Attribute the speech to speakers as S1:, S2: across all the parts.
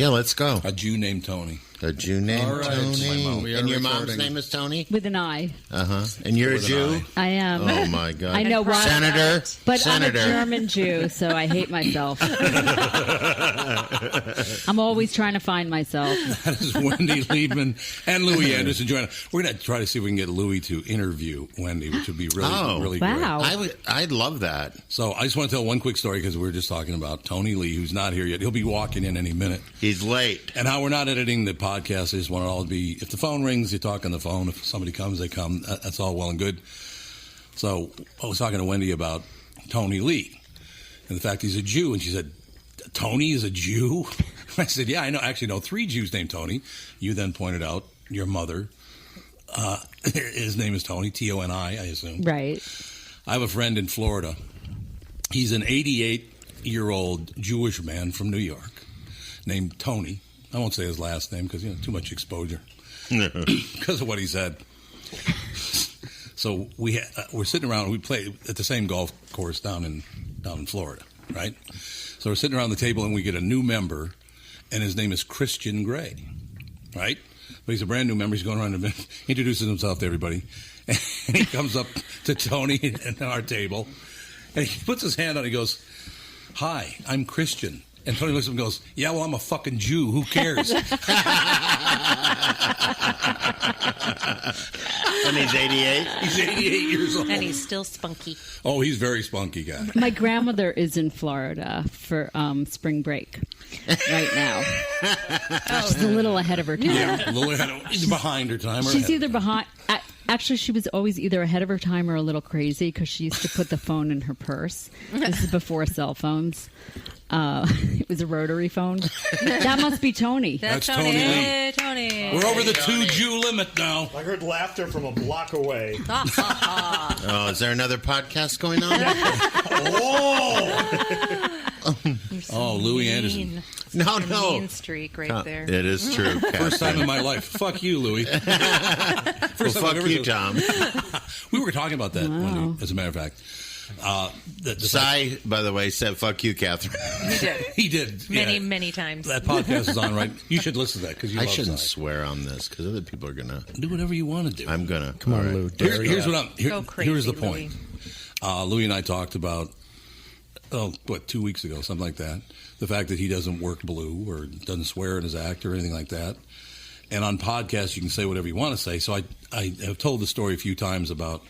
S1: Yeah, let's go.
S2: A Jew named Tony.
S1: A Jew named Tony. And your mom's name is Tony?
S3: With an I.
S1: Uh-huh. And you're a Jew?
S3: I am.
S1: Oh, my God.
S3: I know why.
S1: Senator?
S3: But I'm a German Jew, so I hate myself. I'm always trying to find myself.
S2: That is Wendy Liebman and Louie Anderson joining us. We're going to try to see if we can get Louie to interview Wendy, which would be really
S3: wow.
S2: great.
S1: I'd love that.
S2: So I just want to tell one quick story because we were just talking about Tony Lee, who's not here yet. He'll be walking in any minute.
S1: He's late.
S2: And how we're not editing the podcast. I just want it all to be, if the phone rings, you talk on the phone. If somebody comes, they come. That's all well and good. So I was talking to Wendy about Tony Lee and the fact he's a Jew. And she said, Tony is a Jew? I said, yeah, I actually know 3 Jews named Tony. You then pointed out your mother. His name is Tony, Toni, I assume.
S3: Right.
S2: I have a friend in Florida. He's an 88-year-old Jewish man from New York named Tony. I won't say his last name because, too much exposure because of what he said. So we're sitting around. We play at the same golf course down in Florida, right? So we're sitting around the table and we get a new member, and his name is Christian Gray, right? But he's a brand new member. He's going around and introduces himself to everybody, and he comes up to Tony and our table, and he puts his hand on it. He goes, "Hi, I'm Christian." And Tony looks at him and goes, yeah, well, I'm a fucking Jew. Who cares?
S1: And he's 88?
S2: He's 88 years old.
S4: And he's still spunky.
S2: Oh, he's very spunky guy.
S3: My grandmother is in Florida for spring break right now. She's a little ahead of her time.
S2: Yeah, a little either behind her time or
S3: She's either behind... Actually, she was always either ahead of her time or a little crazy because she used to put the phone in her purse. This is before cell phones. It was a rotary phone. That must be Tony.
S2: That's Tony Lee.
S4: Tony.
S2: We're over the 2-Jew limit now.
S5: I heard laughter from a block away.
S1: Oh, is there another podcast going on?
S2: Oh, Louie Anderson.
S1: No.
S4: Mean streak right there.
S1: It is true.
S2: First time in my life. Fuck you, Louie.
S1: Fuck you, Tom.
S2: We were talking about that, Wendy, as a matter of fact.
S1: Cy, by the way, said, fuck you, Catherine.
S2: He did.
S4: Many times.
S2: That podcast is on, right? You should listen to that because you love
S1: shouldn't
S2: Cy.
S1: Swear on this because other people are going to...
S2: Do whatever you want to do.
S1: I'm going to.
S5: Come on, Lou.
S2: Here's what I'm...
S4: Go crazy,
S2: here's the point. Louie and I talked about, 2 weeks ago, something like that. The fact that he doesn't work blue or doesn't swear in his act or anything like that. And on podcasts, you can say whatever you want to say. So I have told the story a few times about...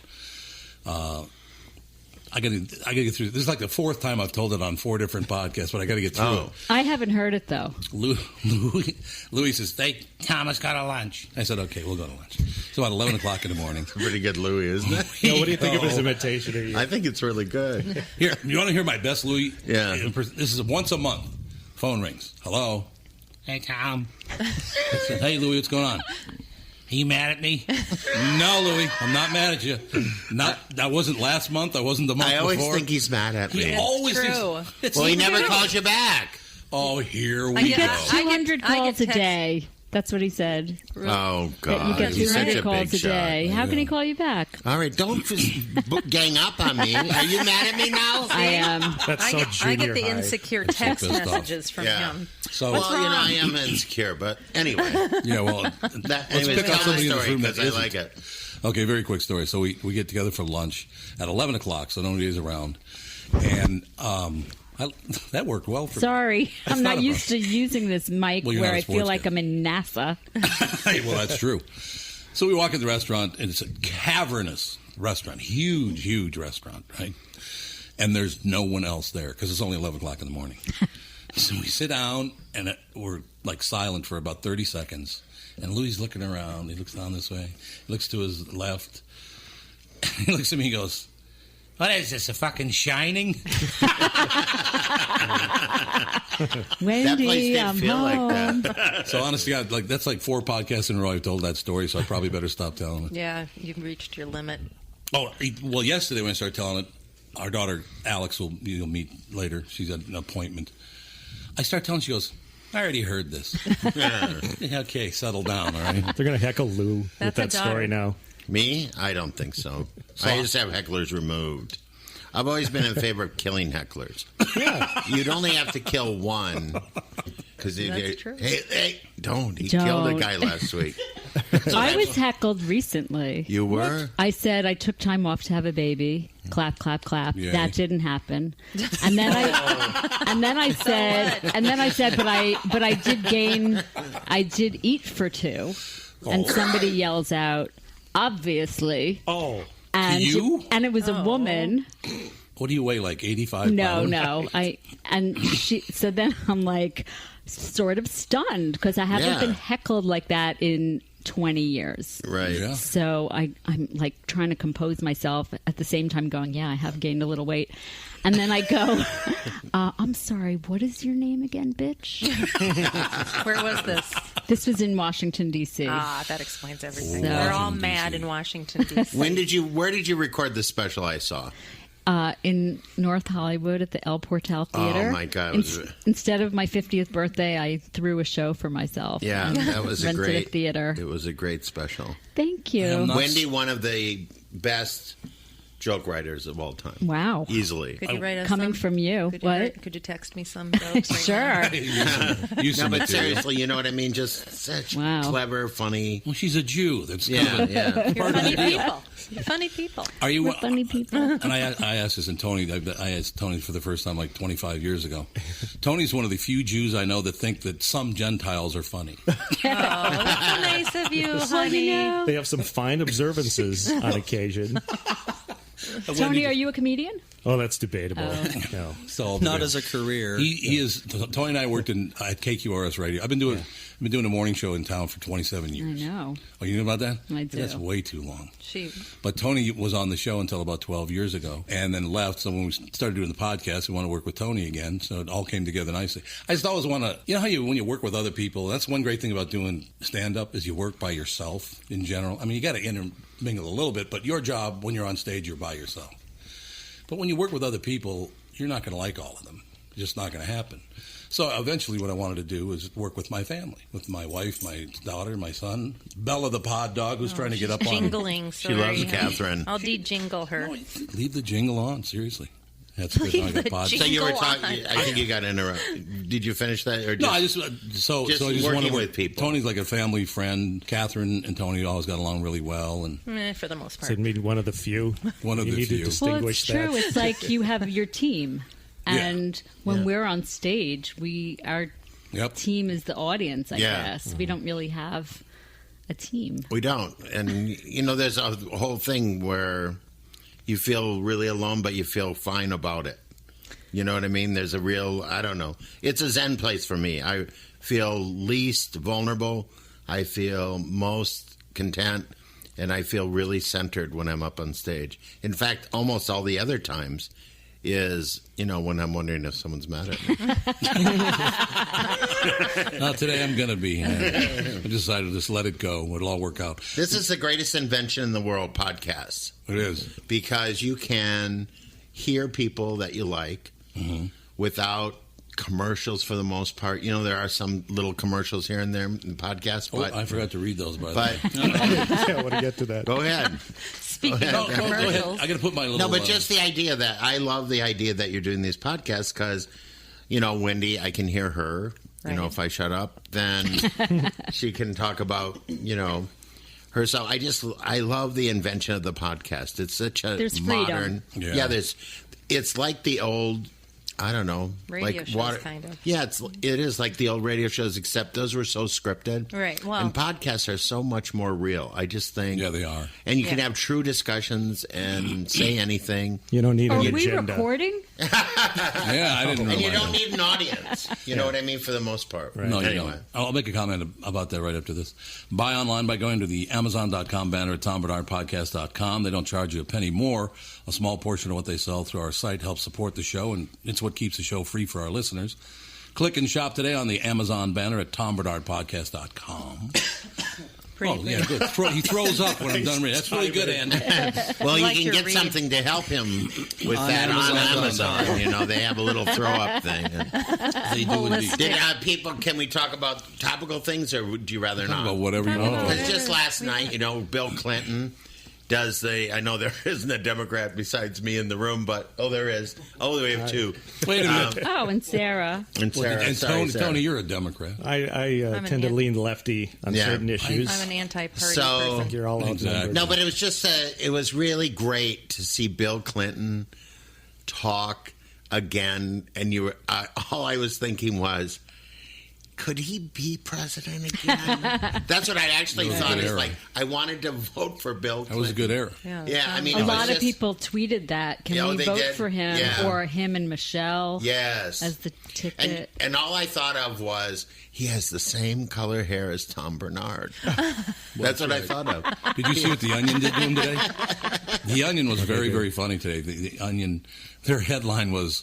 S2: I got to get through. This is like the 4th time I've told it on 4 different podcasts, but I got to get through it.
S3: I haven't heard it though.
S2: Louie says, "Hey, Thomas, go to lunch." I said, "Okay, we'll go to lunch." So at 11 o'clock in the morning.
S1: Pretty good Louie, isn't it?
S5: What do you think of his imitation of you?
S1: I think it's really good.
S2: Here, you want to hear my best Louie?
S1: Yeah.
S2: This is once a month. Phone rings. Hello. Hey, Tom. I said, "Hey, Louie, what's going on?" Are you mad at me? No, Louie, I'm not mad at you. That wasn't last month. I wasn't the month before.
S1: I always think he's mad at me.
S2: He always
S4: true.
S2: thinks.
S1: Well, he never calls you back.
S2: Oh, here we
S3: He
S2: go.
S3: gets 200 calls a day. That's what he said.
S1: Oh, God.
S3: You get
S1: He's such
S3: 200
S1: a
S3: calls
S1: big
S3: a day.
S1: shot.
S3: How can he call you back?
S1: All right, don't just gang up on me. Are you mad at me now?
S3: I am.
S5: That's so
S4: I get the
S5: junior high.
S4: insecure text
S2: pissed off.
S4: messages from him.
S2: So,
S1: Well, I am insecure, but anyway.
S2: yeah, well,
S1: Anyways,
S2: pick up
S1: tell my
S2: somebody in the
S1: story
S2: room that
S1: because I
S2: isn't.
S1: like it.
S2: Okay, very quick story. So we get together for lunch at 11 o'clock, so nobody's around. And that worked well for me.
S3: Sorry, I'm
S2: not
S3: not
S2: a
S3: used to using this mic
S2: Well, you're
S3: where
S2: not a
S3: I feel
S2: sports
S3: like
S2: guy.
S3: I'm in NASA.
S2: Hey, well, that's true. So we walk in the restaurant, and it's a cavernous restaurant, huge restaurant, right? And there's no one else there because it's only 11 o'clock in the morning. So we sit down, and we're like silent for about 30 seconds. And Louie's looking around. He looks down this way. He looks to his left. He looks at me and goes, "What is this, a fucking Shining?"
S3: Wendy,
S1: That place did
S3: I'm
S1: feel
S3: home.
S1: like that.
S2: So honestly, God, that's like 4 podcasts in a row I've told that story, so I probably better stop telling it.
S4: Yeah, you've reached your limit.
S2: Oh, well, yesterday when I started telling it, our daughter Alex will meet later. She's at an appointment. I start telling, she goes, "I already heard this." Okay, settle down, all right?
S5: They're going to heckle Lou with
S4: That's a
S5: that story now.
S1: Me? I don't think so. I just have hecklers removed. I've always been in favor of killing hecklers. Yeah. You'd only have to kill one, Because
S4: That's true.
S1: Hey, don't. He
S3: Don't.
S1: killed a guy last week.
S3: I was heckled recently.
S1: You were?
S3: I said I took time off to have a baby. Clap, clap, clap.
S2: Yay.
S3: That didn't happen. And then I said, but I did gain. I did eat for 2, and somebody yells out, obviously.
S5: Oh.
S3: And
S2: You?
S3: and it was a woman.
S2: What do you weigh, like 85
S3: No,
S2: pounds?
S3: So then I'm like sort of stunned because I haven't
S1: Yeah.
S3: been heckled like that in 20 years.
S1: Right.
S2: Yeah.
S3: So I'm like trying to compose myself at the same time going, yeah, I have gained a little weight. And then I go, I'm sorry, what is your name again, bitch?
S4: Where was this?
S3: This was in Washington, D.C.
S4: That explains everything.
S3: So-
S4: We're all
S2: Washington,
S4: mad
S2: D.C.
S4: in Washington, D.C.
S1: Where did you record the special I saw?
S3: In North Hollywood at the El Portal Theater.
S1: Oh, my God. It was-
S3: Instead of my 50th birthday, I threw a show for myself.
S1: Yeah, that was a
S3: Rented
S1: great
S3: a theater.
S1: It was a great special.
S3: Thank
S2: I
S3: you.
S2: am not-
S1: Wendy, one of the best joke writers of all time.
S3: Wow.
S1: Easily.
S4: Could you write us
S3: Coming
S4: some?
S3: from you.
S4: Could
S3: What?
S4: Could you text me some jokes? Right now?
S3: Sure.
S2: You
S1: No,
S2: some
S1: but
S2: material.
S1: seriously, you know what I mean? Just such
S3: Wow.
S1: clever, funny.
S2: Well, she's a Jew. That's
S1: Yeah,
S2: kind of
S1: yeah.
S4: You're
S2: part of
S4: funny
S2: the deal.
S4: people. You're funny people.
S2: Are you?
S3: We're funny people.
S2: And I asked this, and Tony, I asked Tony for the first time like 25 years ago. Tony's one of the few Jews I know that think that some Gentiles are funny.
S4: Oh, that's so nice of you, honey.
S5: They have some fine observances on occasion.
S3: Tony, are you a comedian?
S5: Oh, that's debatable. No.
S2: So
S6: Not as a career.
S2: He is. Tony and I worked at KQRS Radio. I've been doing a morning show in town for 27 years.
S3: I know.
S2: Oh, you know about that?
S3: I do.
S2: That's way too long.
S4: She
S2: But Tony was on the show until about 12 years ago and then left. So when we started doing the podcast, we want to work with Tony again. So it all came together nicely. I just always want to, you know how when you work with other people, that's one great thing about doing stand-up is you work by yourself in general. I mean, you got to intermingle a little bit, but your job when you're on stage, you're by yourself. But when you work with other people, you're not going to like all of them. It's just not going to happen. So eventually what I wanted to do was work with my family, with my wife, my daughter, my son, Bella the pod dog who's trying to get up on.
S4: jingling.
S1: She loves Catherine.
S4: I'll de-jingle her.
S2: No, leave the jingle on, seriously. That's good.
S4: Leave
S2: I got
S4: the
S2: pod-
S4: jingle
S1: So you were
S4: Go
S1: talking.
S4: on.
S1: I think you got interrupted. Did you finish that, or just,
S2: No, I just so
S1: just
S2: I just
S1: working
S2: want to work
S1: with people.
S2: Tony's like a family friend. Catherine and Tony always got along really well, and
S4: For the most
S5: So
S4: part.
S5: maybe one of the few.
S2: One of
S5: you
S2: the
S5: need
S2: few.
S5: to
S3: Well,
S5: distinguish
S3: it's true.
S5: that.
S3: It's like you have your team. And when
S5: Yeah.
S3: we're on stage, our
S2: yep.
S3: team is the audience, I
S1: Yeah.
S3: guess. We don't really have a team.
S1: We don't. And, you know, there's a whole thing where you feel really alone, but you feel fine about it. You know what I mean? There's a real, I don't know. It's a zen place for me. I feel least vulnerable. I feel most content. And I feel really centered when I'm up on stage. In fact, almost all the other times is, you know, when I'm wondering if someone's mad at me.
S2: Not today. I'm gonna be. I decided to just let it go. It'll all work out.
S1: This is the greatest invention in the world, podcasts.
S2: It is.
S1: Because you can hear people that you like without commercials for the most part. You know, there are some little commercials here and there in podcasts,
S2: Oh,
S1: but
S2: I forgot to read those, by the
S1: but
S2: way.
S5: Yeah, I want to get to that.
S1: go ahead.
S4: Speaking
S2: No,
S4: of
S2: go ahead.
S4: commercials,
S2: I got to put my little.
S1: No, but just the idea that I love the idea that you're doing these podcasts because, you know, Wendy, I can hear her. You know,
S4: Right.
S1: if I shut up, then she can talk about, you know, herself. I love the invention of the podcast. It's such a
S3: There's freedom.
S1: modern.
S2: Yeah.
S1: It's like the old. I don't know,
S4: Radio
S1: like
S4: shows,
S1: water.
S4: kind of.
S1: Yeah, it is like the old radio shows, except those were so scripted.
S4: Right, well-
S1: and podcasts are so much more real. I just think,
S2: Yeah, they are.
S1: and you can
S4: Yeah.
S1: have true discussions and say anything.
S5: You don't need
S3: Are
S5: an
S3: we
S5: agenda.
S3: recording?
S2: Yeah, I didn't
S1: And
S2: realize.
S1: you don't need an audience. You know what I mean? For the most part.
S2: No, you
S1: Anyway.
S2: don't. I'll make a comment about that right after this. Buy online by going to the Amazon.com banner at TomBarnardPodcast.com. They don't charge you a penny more. A small portion of what they sell through our site helps support the show, and it's what keeps the show free for our listeners. Click and shop today on the Amazon banner at TomBarnardPodcast.com.
S4: pretty
S2: Oh, yeah, good. He throws up when I'm done reading. That's really good, Andy.
S1: Well,
S4: Like
S1: you
S4: to
S1: can get
S4: read.
S1: something to help him with
S2: On
S1: that on
S2: Amazon.
S1: Amazon. You know, they have a little throw up thing.
S2: They do indeed.
S1: Did people? Can we talk about topical things, or would you rather
S2: Talk
S1: not?
S2: about whatever you want.
S1: Because just last night, you know, Bill Clinton I know there isn't a Democrat besides me in the room, but there is. Oh, we have two.
S2: Wait a minute.
S3: And Sarah.
S1: And Sarah.
S2: And
S1: Sorry, Sarah.
S2: Tony, you're a Democrat.
S5: I tend to lean lefty on certain issues.
S4: I'm an anti-party
S1: So-
S4: person.
S5: You're all outnumbered.
S1: No, but it was just it was really great to see Bill Clinton talk again, and you were all I was thinking was, could he be president again? That's what I actually
S2: It was a
S1: thought.
S2: good
S1: Is
S2: era.
S1: like I wanted to vote for Bill Clinton.
S2: That was a good era.
S1: Yeah, I mean,
S3: A
S1: it was
S3: lot of
S1: just-
S3: people tweeted that. Can we
S1: they
S3: vote
S1: did.
S3: for him
S1: Yeah.
S3: or him and Michelle
S1: Yes,
S3: as the ticket?
S1: and all I thought of was he has the same color hair as Tom Barnard. That's what I thought of.
S2: Did you see what The Onion did to him today? The Onion was very, very funny today. The Onion, their headline was,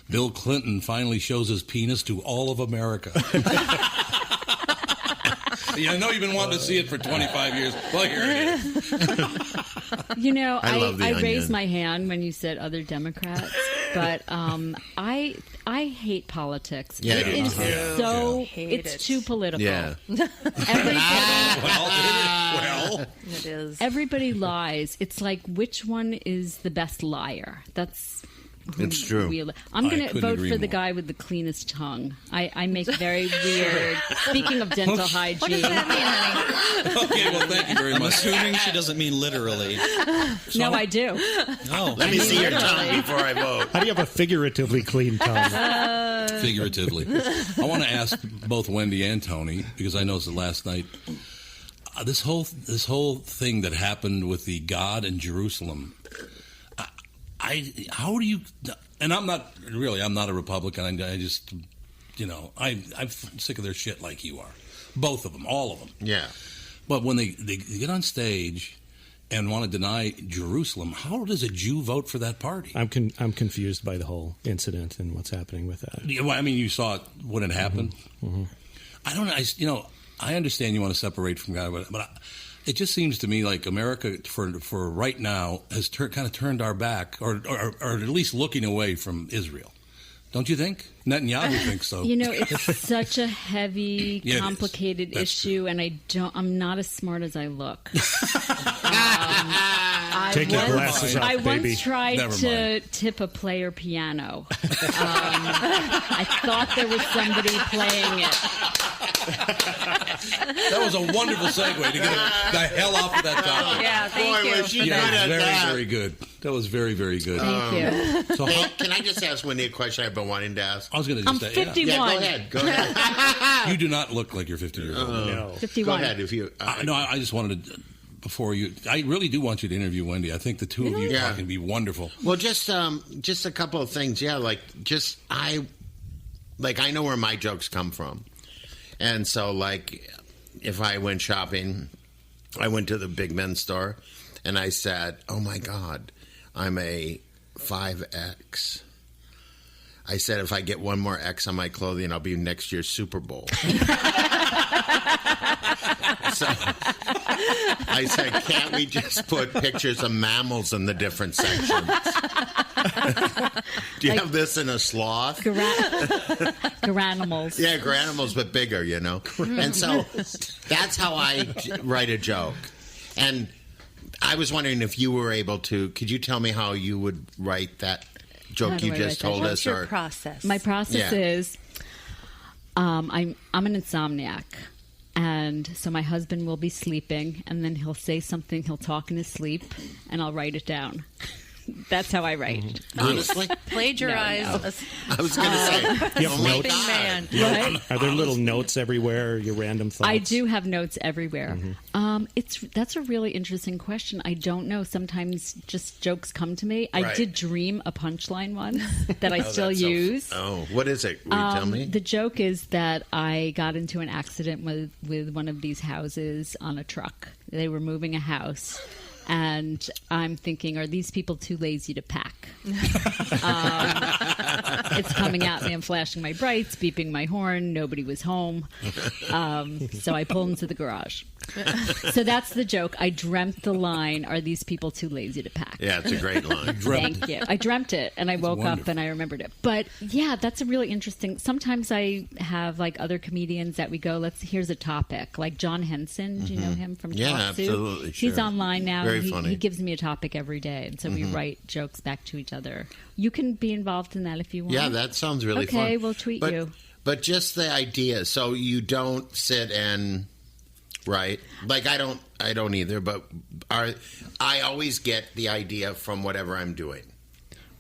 S2: Bill Clinton finally shows his penis to all of America. Yeah, I know you've been wanting to see it for 25 years. Well, here it is.
S3: You know,
S1: I love The
S3: I
S1: Onion.
S3: raised my hand when you said other Democrats, but I hate politics.
S1: Yeah,
S3: it
S1: I do
S3: is
S1: too.
S3: so
S4: Hate
S3: it's
S4: it.
S3: too political.
S1: Yeah.
S2: Well,
S4: It is.
S3: Everybody lies. It's like, which one is the best liar? That's who
S1: It's true.
S3: I'm
S2: I
S3: going to
S2: couldn't
S3: vote
S2: agree
S3: for the
S2: more.
S3: guy with the cleanest tongue. I make very weird. Speaking of dental hygiene,
S4: What does that mean, honey?
S2: okay, well, thank you very
S6: I'm
S2: much.
S6: assuming she doesn't mean literally.
S3: no, I do.
S6: Oh,
S1: Let me see your
S3: Literally.
S1: tongue before I vote.
S5: How do you have a figuratively clean tongue?
S2: Figuratively. I want to ask both Wendy and Tony, because I noticed that last night, this whole thing that happened with the God in Jerusalem, how do you, and I'm not a Republican, I just, I'm sick of their shit like you are. Both of them, all of them.
S1: Yeah.
S2: But when they get on stage and want to deny Jerusalem, how does a Jew vote for that party?
S5: I'm confused by the whole incident and what's happening with that.
S2: Yeah, well, I mean, you saw it when it happened.
S5: Mm-hmm.
S2: I don't know. I understand you want to separate from God, but it just seems to me like America, for right now, has kind of turned our back, or at least looking away from Israel. Don't you think? Netanyahu thinks so.
S3: It's such a heavy,
S2: Yeah, it is.
S3: complicated
S2: That's
S3: issue, and I'm not as smart as I look.
S5: Take your glasses off,
S3: I
S5: baby.
S3: once tried
S2: Never
S3: to
S2: mind.
S3: tip a player piano. I thought there was somebody playing it.
S2: That was a wonderful segue to get the hell off of that topic.
S4: Yeah, thank
S1: Boy,
S4: you.
S1: was she
S4: for
S1: good
S4: that.
S1: at
S2: Very,
S1: that.
S2: very good. That was very, very good.
S3: Thank you.
S2: So
S1: Hey, can I just ask Wendy a question I've been wanting to ask?
S2: I was going to
S3: I'm
S2: just say,
S3: 51.
S1: Yeah, go ahead. Go ahead.
S2: you do not look like you're 50 years old.
S5: No.
S3: 51.
S1: Go ahead. If you.
S2: No, I just wanted to, before you, I really do want you to interview Wendy. I think the two of you
S1: Yeah.
S2: talking would be wonderful.
S1: Well, just a couple of things. Yeah, I know where my jokes come from, and so if I went shopping, I went to the big men's store, and I said, "Oh my God, I'm a 5X." I said, if I get one more X on my clothing, I'll be next year's Super Bowl. So I said, can't we just put pictures of mammals in the different sections? Do you have this in a sloth?
S3: Garanimals.
S1: Yeah, granimals, but bigger, And so that's how I write a joke. And I was wondering if you were able to, could you tell me how you would write that joke
S3: How do
S1: you
S3: I
S1: just
S3: write that
S1: told
S3: joke?
S1: us?
S4: What's your process?
S3: My process
S1: Yeah.
S3: is I'm an insomniac. And so my husband will be sleeping, and then he'll say something, he'll talk in his sleep, and I'll write it down. That's how I write.
S1: Honestly?
S4: Plagiarize
S3: No.
S1: I was going to say,
S5: You have
S1: oh my
S5: notes?
S1: God.
S4: man.
S3: What?
S5: Are there little notes everywhere? Your random thoughts?
S3: I do have notes everywhere. That's a really interesting question. I don't know. Sometimes just jokes come to me. I
S1: Right.
S3: did dream a punchline once that I still
S1: That's so-
S3: use.
S1: what is it? Will you tell me?
S3: The joke is that I got into an accident with one of these houses on a truck. They were moving a house. And I'm thinking, are these people too lazy to pack? It's coming at me. I'm flashing my brights, beeping my horn. Nobody was home. So I pulled into the garage. So that's the joke. I dreamt the line, "Are these people too lazy to pack?"
S1: Yeah, it's a great line.
S3: Thank you. I dreamt it, and I woke up and I remembered it. But yeah, that's a really interesting. Sometimes I have like other comedians that we go, here's a topic. Like John Henson, do you know him from
S1: Yeah,
S3: Talk Soup?
S1: absolutely,
S3: He's
S1: sure.
S3: online now.
S1: Very
S3: He
S1: funny.
S3: gives me a topic every day, and so we write jokes back to each other. You can be involved in that if you want.
S1: Yeah, that sounds really fun.
S3: Okay, we'll tweet you.
S1: But just the idea, so you don't sit and write. Like I don't either, but I always get the idea from whatever I'm doing.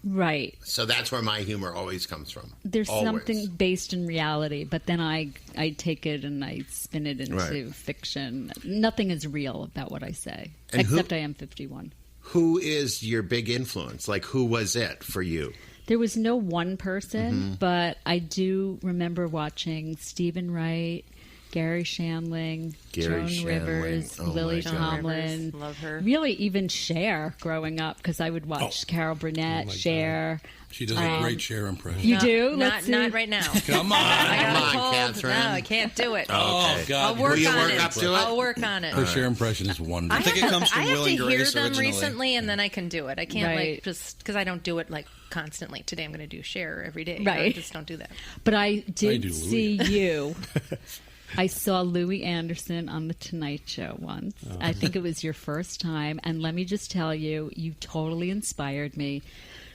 S3: Right.
S1: So that's where my humor always comes from.
S3: There's
S1: Always.
S3: something based in reality, but then I take it and I spin it into fiction. Nothing is real about what I say,
S1: And
S3: except I am 51.
S1: Who is your big influence? Like, who was it for you?
S3: There was no one person, but I do remember watching Stephen Wright, Gary Shandling, Joan Rivers,
S1: Oh,
S3: Lily
S1: my God.
S3: Tomlin.
S4: Rivers, love her.
S3: Really, even Cher growing up, because I would watch Carol Burnett, Cher.
S2: She does a great Cher impression.
S3: You do? Let's see.
S4: Not right now.
S2: Come on.
S4: I got
S1: Come
S4: a
S1: on,
S4: cold.
S1: Catherine.
S4: No, I can't do it.
S2: Oh,
S1: Okay.
S2: God.
S4: I'll work
S1: Will you
S4: on
S1: work
S4: it.
S1: up to it?
S4: I'll work on it.
S2: Her Cher impression is wonderful.
S6: I think it comes from
S4: I have
S6: Will
S4: to
S6: and
S4: hear
S6: Grace
S4: them
S6: originally.
S4: recently, and then I can do it. I can't
S3: Right.
S4: like just because I don't do it like constantly. Today I'm going to do Cher every day.
S3: Right.
S4: I just don't do that.
S3: But I
S2: do
S3: did
S2: Louie.
S3: see you. I saw Louie Anderson on The Tonight Show once. I think it was your first time. And let me just tell you, you totally inspired me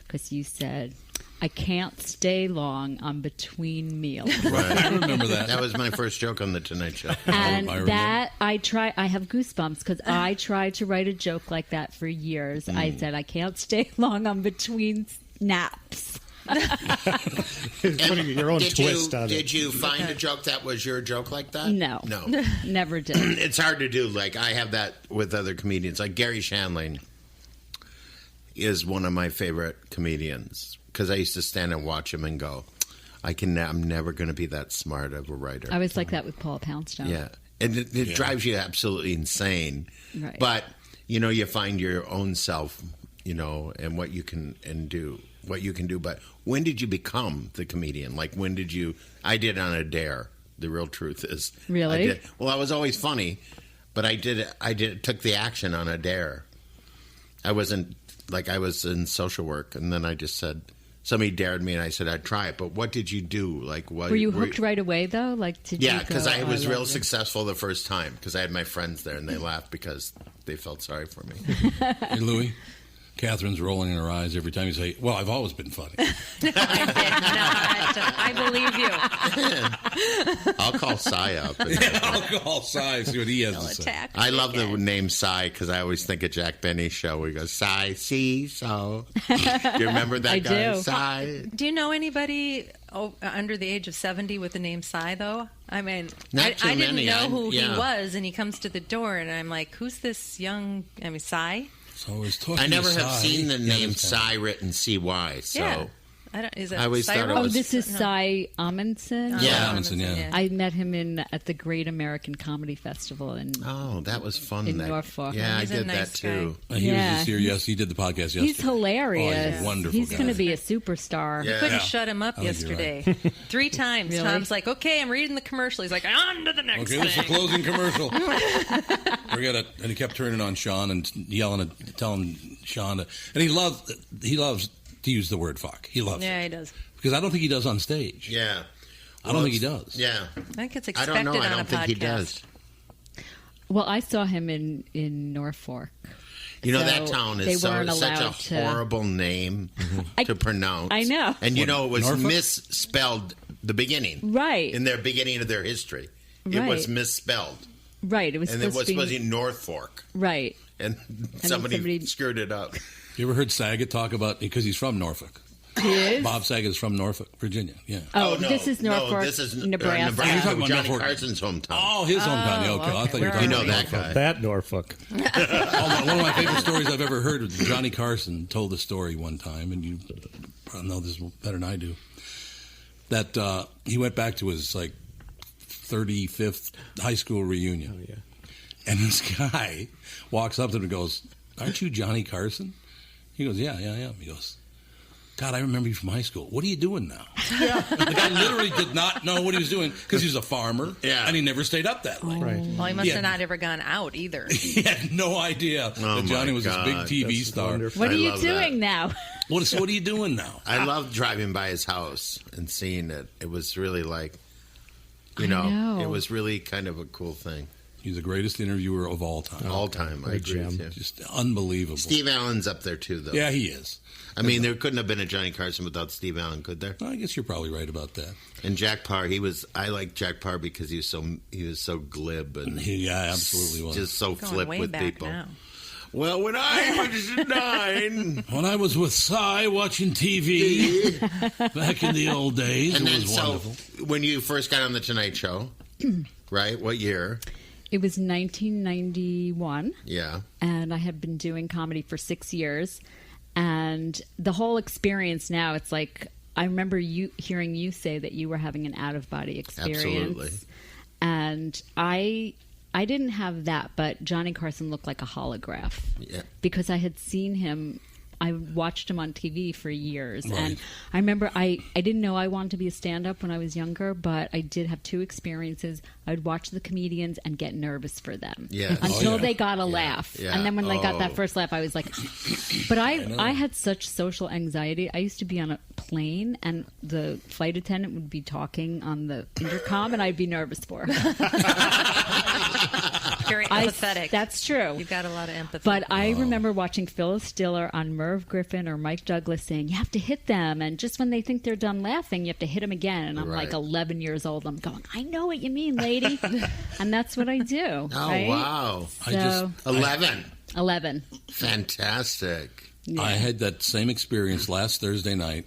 S3: because you said, "I can't stay long on between meals."
S2: I remember that.
S1: That was my first joke on the Tonight Show.
S3: And
S2: I remember.
S3: that I have goosebumps because I tried to write a joke like that for years. I said, "I can't stay long on between naps."
S5: Putting your own
S1: Did
S5: twist on it.
S1: Did you find a joke that was your joke like that?
S3: No.
S1: No.
S3: Never did.
S1: It's hard to do. Like, I have that with other comedians. Like, Gary Shandling is one of my favorite comedians because I used to stand and watch him and go, I'm never going to be that smart of a writer.
S3: I was like that with Paul Poundstone.
S1: Yeah. And it drives you absolutely insane.
S3: Right.
S1: But, you find your own self, and what you can do. But when did you become the comedian? Like, when did you... I did on a dare. The real truth is...
S3: Really?
S1: I was always funny, but I took the action on a dare. I wasn't... Like, I was in social work, and then I just said... Somebody dared me, and I said I'd try it. But what did you do? Like, what
S3: Were you hooked right away, though? Like, did
S1: Yeah,
S3: you
S1: because
S3: go,
S1: I was
S3: love
S1: real
S3: this?
S1: successful the first time because I had my friends there, and they laughed because they felt sorry for me.
S2: Hey, Louie, Catherine's rolling in her eyes every time you say, "Well, I've always been funny."
S4: I believe you.
S1: I'll call Cy up.
S2: I'll call Cy, see what he has
S4: I'll
S2: to say.
S4: attack.
S1: I
S4: me
S1: love the
S4: again.
S1: name Cy because I always think of Jack Benny's show where he goes, Cy, see, so. Do you remember that
S3: I
S1: guy?
S3: do.
S1: Cy.
S4: Do you know anybody under the age of 70 with the name Cy, though? I mean,
S1: Not too
S4: I didn't
S1: many.
S4: know who
S1: Yeah.
S4: he was, and he comes to the door, and I'm like, who's this young, Cy?
S2: So I was talking
S1: I never
S2: to
S1: have
S2: Cy.
S1: seen the
S2: Yeah,
S1: name
S2: that's kind
S1: Cy written CY, so.
S4: Yeah. Is it
S1: I always thought it
S4: Cyril?
S3: Oh,
S1: was-
S3: this is Cy Amundsen?
S1: Yeah.
S2: Amundsen, yeah.
S3: I met him at the Great American Comedy Festival in
S1: Oh, that was fun.
S3: In Norfolk.
S1: Yeah,
S4: He's
S1: I
S4: a
S1: did
S4: nice
S1: that too.
S2: He was
S3: Yeah.
S2: just here. Yes, he did the podcast yesterday.
S3: He's hilarious.
S2: Oh, he's a wonderful
S3: He's
S2: guy.
S3: going to be a superstar.
S1: Yeah.
S4: Couldn't shut him up
S2: I think you're
S4: yesterday. 3 times.
S3: Really?
S4: Tom's like, okay, I'm reading the commercial. He's like, on to the next
S2: Okay, this is the
S4: thing.
S2: closing commercial. Forget it. And he kept turning on Sean and telling Sean to, and he loves to use the word fuck. He loves
S4: Yeah,
S2: it.
S4: he does.
S2: Because I don't think he does on stage.
S1: Yeah.
S2: I don't think he does.
S1: Yeah.
S4: I think it's
S1: I
S4: expected
S1: don't know. I
S4: on a
S1: don't think
S4: podcast.
S1: he does.
S3: Well, I saw him in Norfolk.
S1: You know,
S3: So
S1: that town
S3: they
S1: is
S3: weren't
S1: such a
S3: allowed to-
S1: horrible name to pronounce.
S3: I know.
S1: And you know, it was
S2: Norfolk?
S1: misspelled the beginning.
S3: Right.
S1: In their beginning of their history. It was
S3: Right.
S1: misspelled.
S3: Right. It was
S1: And it
S3: supposed
S1: was
S3: to be...
S1: supposed to be Norfolk.
S3: Right.
S1: And somebody screwed it up.
S2: You ever heard Saget talk about, because he's from Norfolk.
S3: He is?
S2: Bob Saget is from Norfolk, Virginia. Yeah.
S3: Oh,
S1: no.
S3: this is Norfolk,
S1: No, this is
S3: Nebraska.
S2: You're talking about
S1: Johnny
S2: Norfolk.
S1: Carson's hometown.
S2: Oh, his hometown. Yeah, okay. I thought you were talking
S1: you know
S2: about
S1: that guy.
S5: That Norfolk.
S2: Oh, one of my favorite stories I've ever heard was Johnny Carson told a story one time, and you probably know this better than I do, that he went back to his, 35th high school reunion.
S5: Oh, yeah.
S2: And this guy walks up to him and goes, "Aren't you Johnny Carson?" He goes, Yeah. He goes, God, I remember you from high school. What are you doing now? Yeah. The guy literally did not know what he was doing because he was a farmer, and he never stayed up that late.
S5: Right.
S4: Well, he must have not ever gone out either.
S2: He had no idea that Johnny was this big TV
S5: That's
S2: star.
S5: wonderful.
S3: What are
S1: I
S3: you
S1: love
S3: doing now?
S2: What are you doing now?
S1: I loved driving by his house and seeing it. It was really like,
S3: I know.
S1: it was really kind of a cool thing.
S2: He's the greatest interviewer of all time.
S1: All time, I agree with you.
S2: Just unbelievable.
S1: Steve Allen's up there too, though.
S2: Yeah, he is.
S1: I mean, there couldn't have been a Johnny Carson without Steve Allen, could there?
S2: I guess you're probably right about that.
S1: And Jack Parr, I like Jack Parr because he was so glib and
S2: He absolutely was.
S1: just so
S4: Going
S1: flip
S4: way
S1: with
S4: back
S1: people.
S4: now.
S1: Well, when I was 9,
S2: When I was with Cy watching TV back in the old days,
S1: and
S2: it
S1: then
S2: was wonderful.
S1: so when you first got on the Tonight Show, right? What year?
S3: It was 1991,
S1: Yeah.
S3: and I had been doing comedy for 6 years. And the whole experience now, it's like I remember hearing you say that you were having an out-of-body experience.
S1: Absolutely.
S3: And I didn't have that, but Johnny Carson looked like a holograph.
S1: Yeah.
S3: Because I had seen him. I watched him on TV for years.
S2: Right.
S3: And I remember I didn't know I wanted to be a stand-up when I was younger, but I did have 2 experiences. I'd watch the comedians and get nervous for them.
S1: Yes.
S3: Until
S2: Oh, yeah.
S3: they got a laugh.
S1: Yeah.
S3: And then when they got that
S1: Oh.
S3: first laugh, I was like... But I had such social anxiety. I used to be on a plane, and the flight attendant would be talking on the intercom, and I'd be nervous for her.
S4: Very empathetic.
S3: That's true.
S4: You've got a lot of empathy.
S3: But I remember watching Phyllis Diller on Merv Griffin or Mike Douglas saying, you have to hit them. And just when they think they're done laughing, you have to hit them again. And I'm
S1: Right.
S3: like 11 years old. I'm going, I know what you mean, lady. And that's what I do.
S1: Oh,
S3: right?
S1: wow.
S3: So,
S1: 11.
S3: 11.
S1: Fantastic.
S3: Yeah.
S2: I had that same experience last Thursday night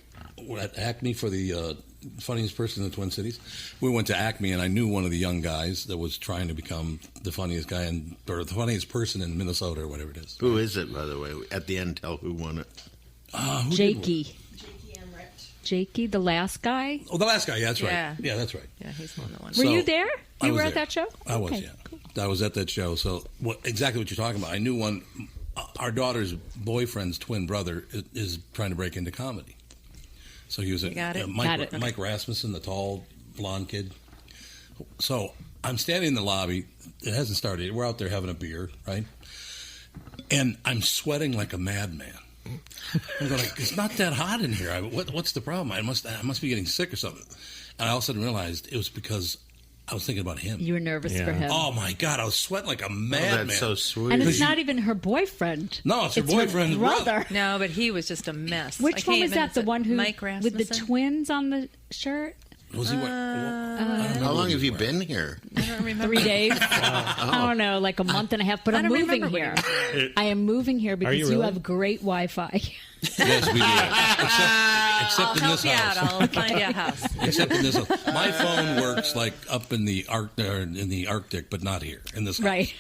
S2: at Acme for the funniest person in the Twin Cities. We went to Acme, and I knew one of the young guys that was trying to become the funniest guy or the funniest person in Minnesota or whatever it is.
S1: Who is it, by the way? At the end, tell who won it.
S3: Jakey. Jakey, the last guy?
S2: Oh, the last guy. Yeah, that's right.
S4: Yeah.
S2: Yeah, that's right.
S4: yeah, he's one that won.
S3: Were
S2: So,
S3: you there?
S2: I
S3: You
S2: was
S3: were at
S2: there.
S3: that show?
S2: I was,
S3: Okay,
S2: yeah.
S3: cool.
S2: I was at that show. So exactly what you're talking about. I knew one. Our daughter's boyfriend's twin brother is trying to break into comedy. So he was at
S4: got it?
S3: Got it.
S2: Mike Rasmussen, the tall blonde kid. So I'm standing in the lobby. It hasn't started yet. We're out there having a beer, right? And I'm sweating like a madman. I'm going like, it's not that hot in here. What's the problem? I must be getting sick or something. And I all of a sudden realized it was because I was thinking about him.
S3: You were nervous
S5: Yeah.
S3: for him.
S2: Oh my God, I was sweating like a madman.
S1: That's so sweet.
S3: and it's
S2: Because
S3: not even her boyfriend.
S2: No, it's her
S3: her
S2: boyfriend's brother.
S4: No, but he was just a mess. I
S3: Which
S4: can't
S3: one was
S4: even-
S3: that? The one who
S4: Mike Rasmussen?
S3: with the twins on the shirt?
S2: Was he?
S1: How long have you been here?
S4: I don't remember.
S3: 3 days? I don't know, like a month and a half. But
S4: I
S3: I'm
S4: don't
S3: moving
S4: remember
S3: here.
S4: what
S3: I am moving here because
S5: you
S3: you
S5: really?
S3: have great Wi-Fi.
S2: Yes, we do. Except
S4: I'll
S2: in
S4: help
S2: this
S4: you
S2: house.
S4: out. I'll find you a house.
S2: Except in this house. My phone works like up in the Arctic, but not here in this house.
S3: Right.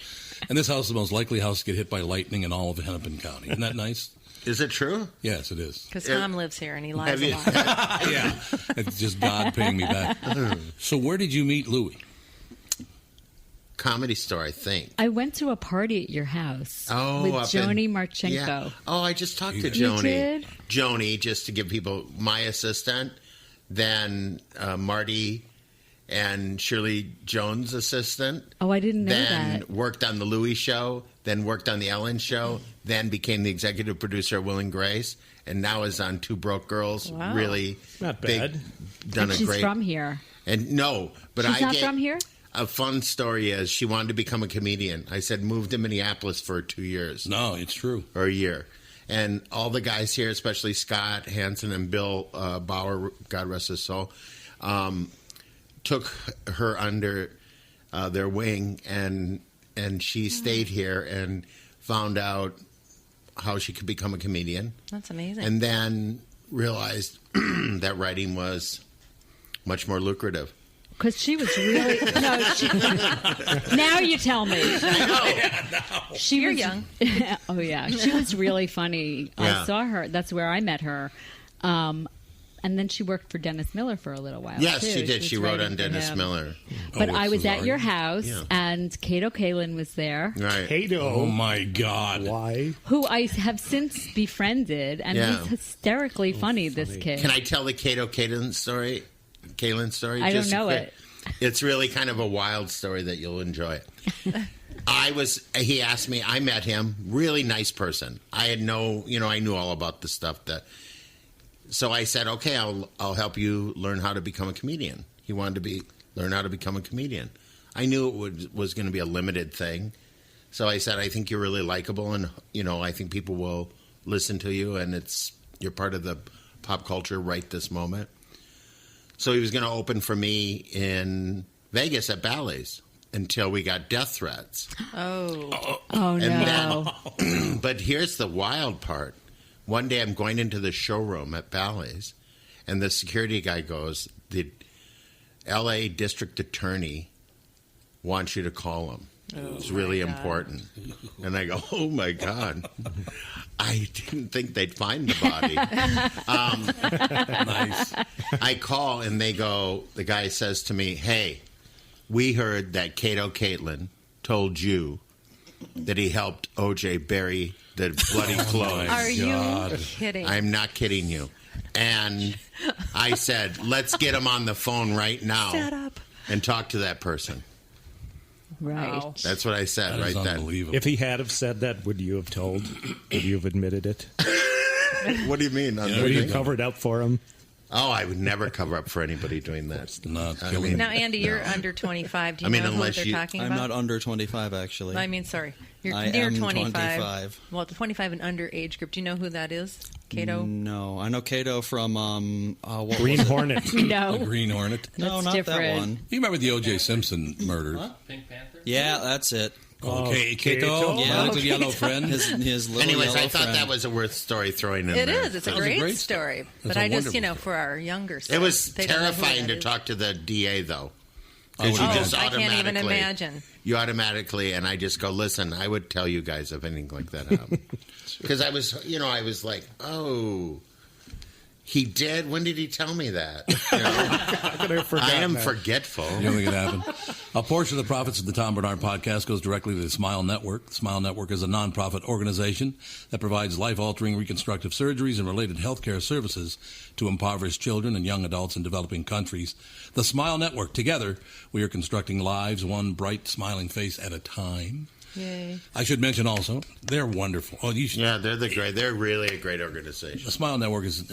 S2: And this house is the most likely house to get hit by lightning in all of Hennepin County. Isn't that nice?
S1: Is it true?
S2: Yes, it is.
S4: Because Tom lives here and he lies
S1: Have
S4: a
S1: you?
S4: lot.
S2: Yeah, it's just God paying me back. So where did you meet Louie?
S1: Comedy Store, I think.
S3: I went to a party at your house
S1: Oh,
S3: with
S1: up in-
S3: Joni Marchenko.
S1: Yeah. Oh, I just talked to
S2: You
S1: Joni.
S3: did?
S1: Joni, just to give people my assistant, then Marty and Shirley Jones' assistant.
S3: Oh, I didn't know
S1: Then
S3: that.
S1: worked on the Louie show, then worked on the Ellen show, then became the executive producer of Will and Grace, and now is on Two Broke Girls.
S4: Wow.
S1: Really
S5: Not
S1: big,
S5: bad.
S1: done
S3: And
S1: a
S3: she's
S1: great.
S3: from here.
S1: And no, but
S3: She's
S1: I
S3: not
S1: get,
S3: from here?
S1: A fun story is she wanted to become a comedian. I said move to Minneapolis for 2 years
S2: No, it's true.
S1: or a year. And all the guys here, especially Scott Hansen and Bill Bauer, God rest his soul, took her under their wing, and she stayed here and found out how she could become a comedian,
S4: That's amazing.
S1: and then realized that writing was much more lucrative.
S3: Because she was really no. She, now you tell me. She
S4: You're
S3: was,
S4: young.
S3: Oh yeah, she was really funny.
S1: Yeah.
S3: I saw her. That's where I met her. And and then she worked for Dennis Miller for a little while.
S1: Yes,
S3: too.
S1: she did.
S3: was
S1: She wrote
S3: writing
S1: on
S3: for
S1: Dennis
S3: him.
S1: Miller.
S3: But
S2: Oh,
S3: I was at
S2: sorry.
S3: your house,
S1: Yeah.
S3: and Cato Kalin was there,
S1: Right.
S5: Cato.
S2: Oh my God!
S5: Why?
S3: who I have since befriended, and
S1: Yeah.
S3: he's hysterically funny. This
S5: funny.
S3: kid.
S1: Can I tell the Cato Kalin story?
S3: I don't know it.
S1: It's really kind of a wild story that you'll enjoy. He asked me, I met him, really nice person. I knew all about the stuff so I said, okay, I'll help you learn how to become a comedian. He wanted to learn how to become a comedian. I knew it was going to be a limited thing. So I said, I think you're really likable, and, I think people will listen to you, and you're part of the pop culture right this moment. So he was going to open for me in Vegas at Ballet's until we got death threats.
S4: Oh.
S3: Oh no!
S1: And but here's the wild part. One day I'm going into the showroom at Ballet's, and the security guy goes, the L.A. District Attorney wants you to call him. It's really important. And I go, oh, my God. I didn't think they'd find the body.
S2: Nice.
S1: I call, and the guy says to me, hey, we heard that Cato Kalin told you that he helped O.J. bury the bloody clothes.
S4: Are you
S2: God.
S4: kidding?
S1: I'm not kidding you. And I said, let's get him on the phone right now
S4: Shut up.
S1: and talk to that person.
S3: Right.
S4: Wow.
S1: That's what I said
S2: That is
S1: right then.
S2: unbelievable.
S5: If he had have said that, would you have told? Would you have admitted it?
S1: What do you mean?
S2: Yeah,
S5: Would
S2: you
S5: you covered up for him?
S1: Oh, I would never cover up for anybody doing that.
S2: Not
S1: I
S2: killing.
S1: mean-
S4: Now, Andy, you're under 25. Do you
S1: I mean,
S4: know who
S1: unless
S4: they're
S1: you-
S4: talking
S6: I'm
S4: about?
S6: not under 25, actually.
S4: I mean, sorry. You're
S6: I
S4: near
S6: am
S4: 25.
S6: 25.
S4: Well, the 25 and under age group. Do you know who that is? Cato?
S6: No, I know Cato from what
S5: Green
S6: was it?
S5: Hornet.
S2: The
S3: No.
S2: Green Hornet.
S6: No,
S3: That's
S6: not
S3: different.
S6: that one.
S2: You remember the O.J. Simpson murders?
S7: Pink Panther?
S6: Yeah, that's it.
S2: Okay,
S5: Oh,
S2: Cato,
S5: Cato.
S6: Yeah.
S2: my little yellow friend.
S6: His little
S1: Anyways,
S6: yellow
S1: I thought
S6: friend.
S1: that was a worth story throwing in
S4: It
S1: there.
S4: is. It's a
S2: That was a
S4: great,
S2: great
S4: story.
S2: story.
S4: But
S2: That's a
S4: I just,
S2: wonderful
S4: for our younger
S1: It was
S4: they don't know who
S1: terrifying
S4: that
S1: to
S4: is.
S1: talk to the DA, though.
S2: I would
S1: Because you
S2: imagine.
S1: just
S4: I can't even
S1: automatically-
S4: imagine.
S1: You automatically, and I just go, listen, I would tell you guys if anything like that happened. Because I was like, oh, he did? When did he tell me that? I am forgetful.
S2: You don't think it happened? A portion of the profits of the Tom Barnard Podcast goes directly to the Smile Network. The Smile Network is a nonprofit organization that provides life-altering reconstructive surgeries and related healthcare services to impoverished children and young adults in developing countries. The Smile Network. Together, we are constructing lives one bright, smiling face at a time.
S4: Yay.
S2: I should mention also, they're wonderful. Oh, you should,
S1: Yeah, they're really a great organization.
S2: the Smile Network is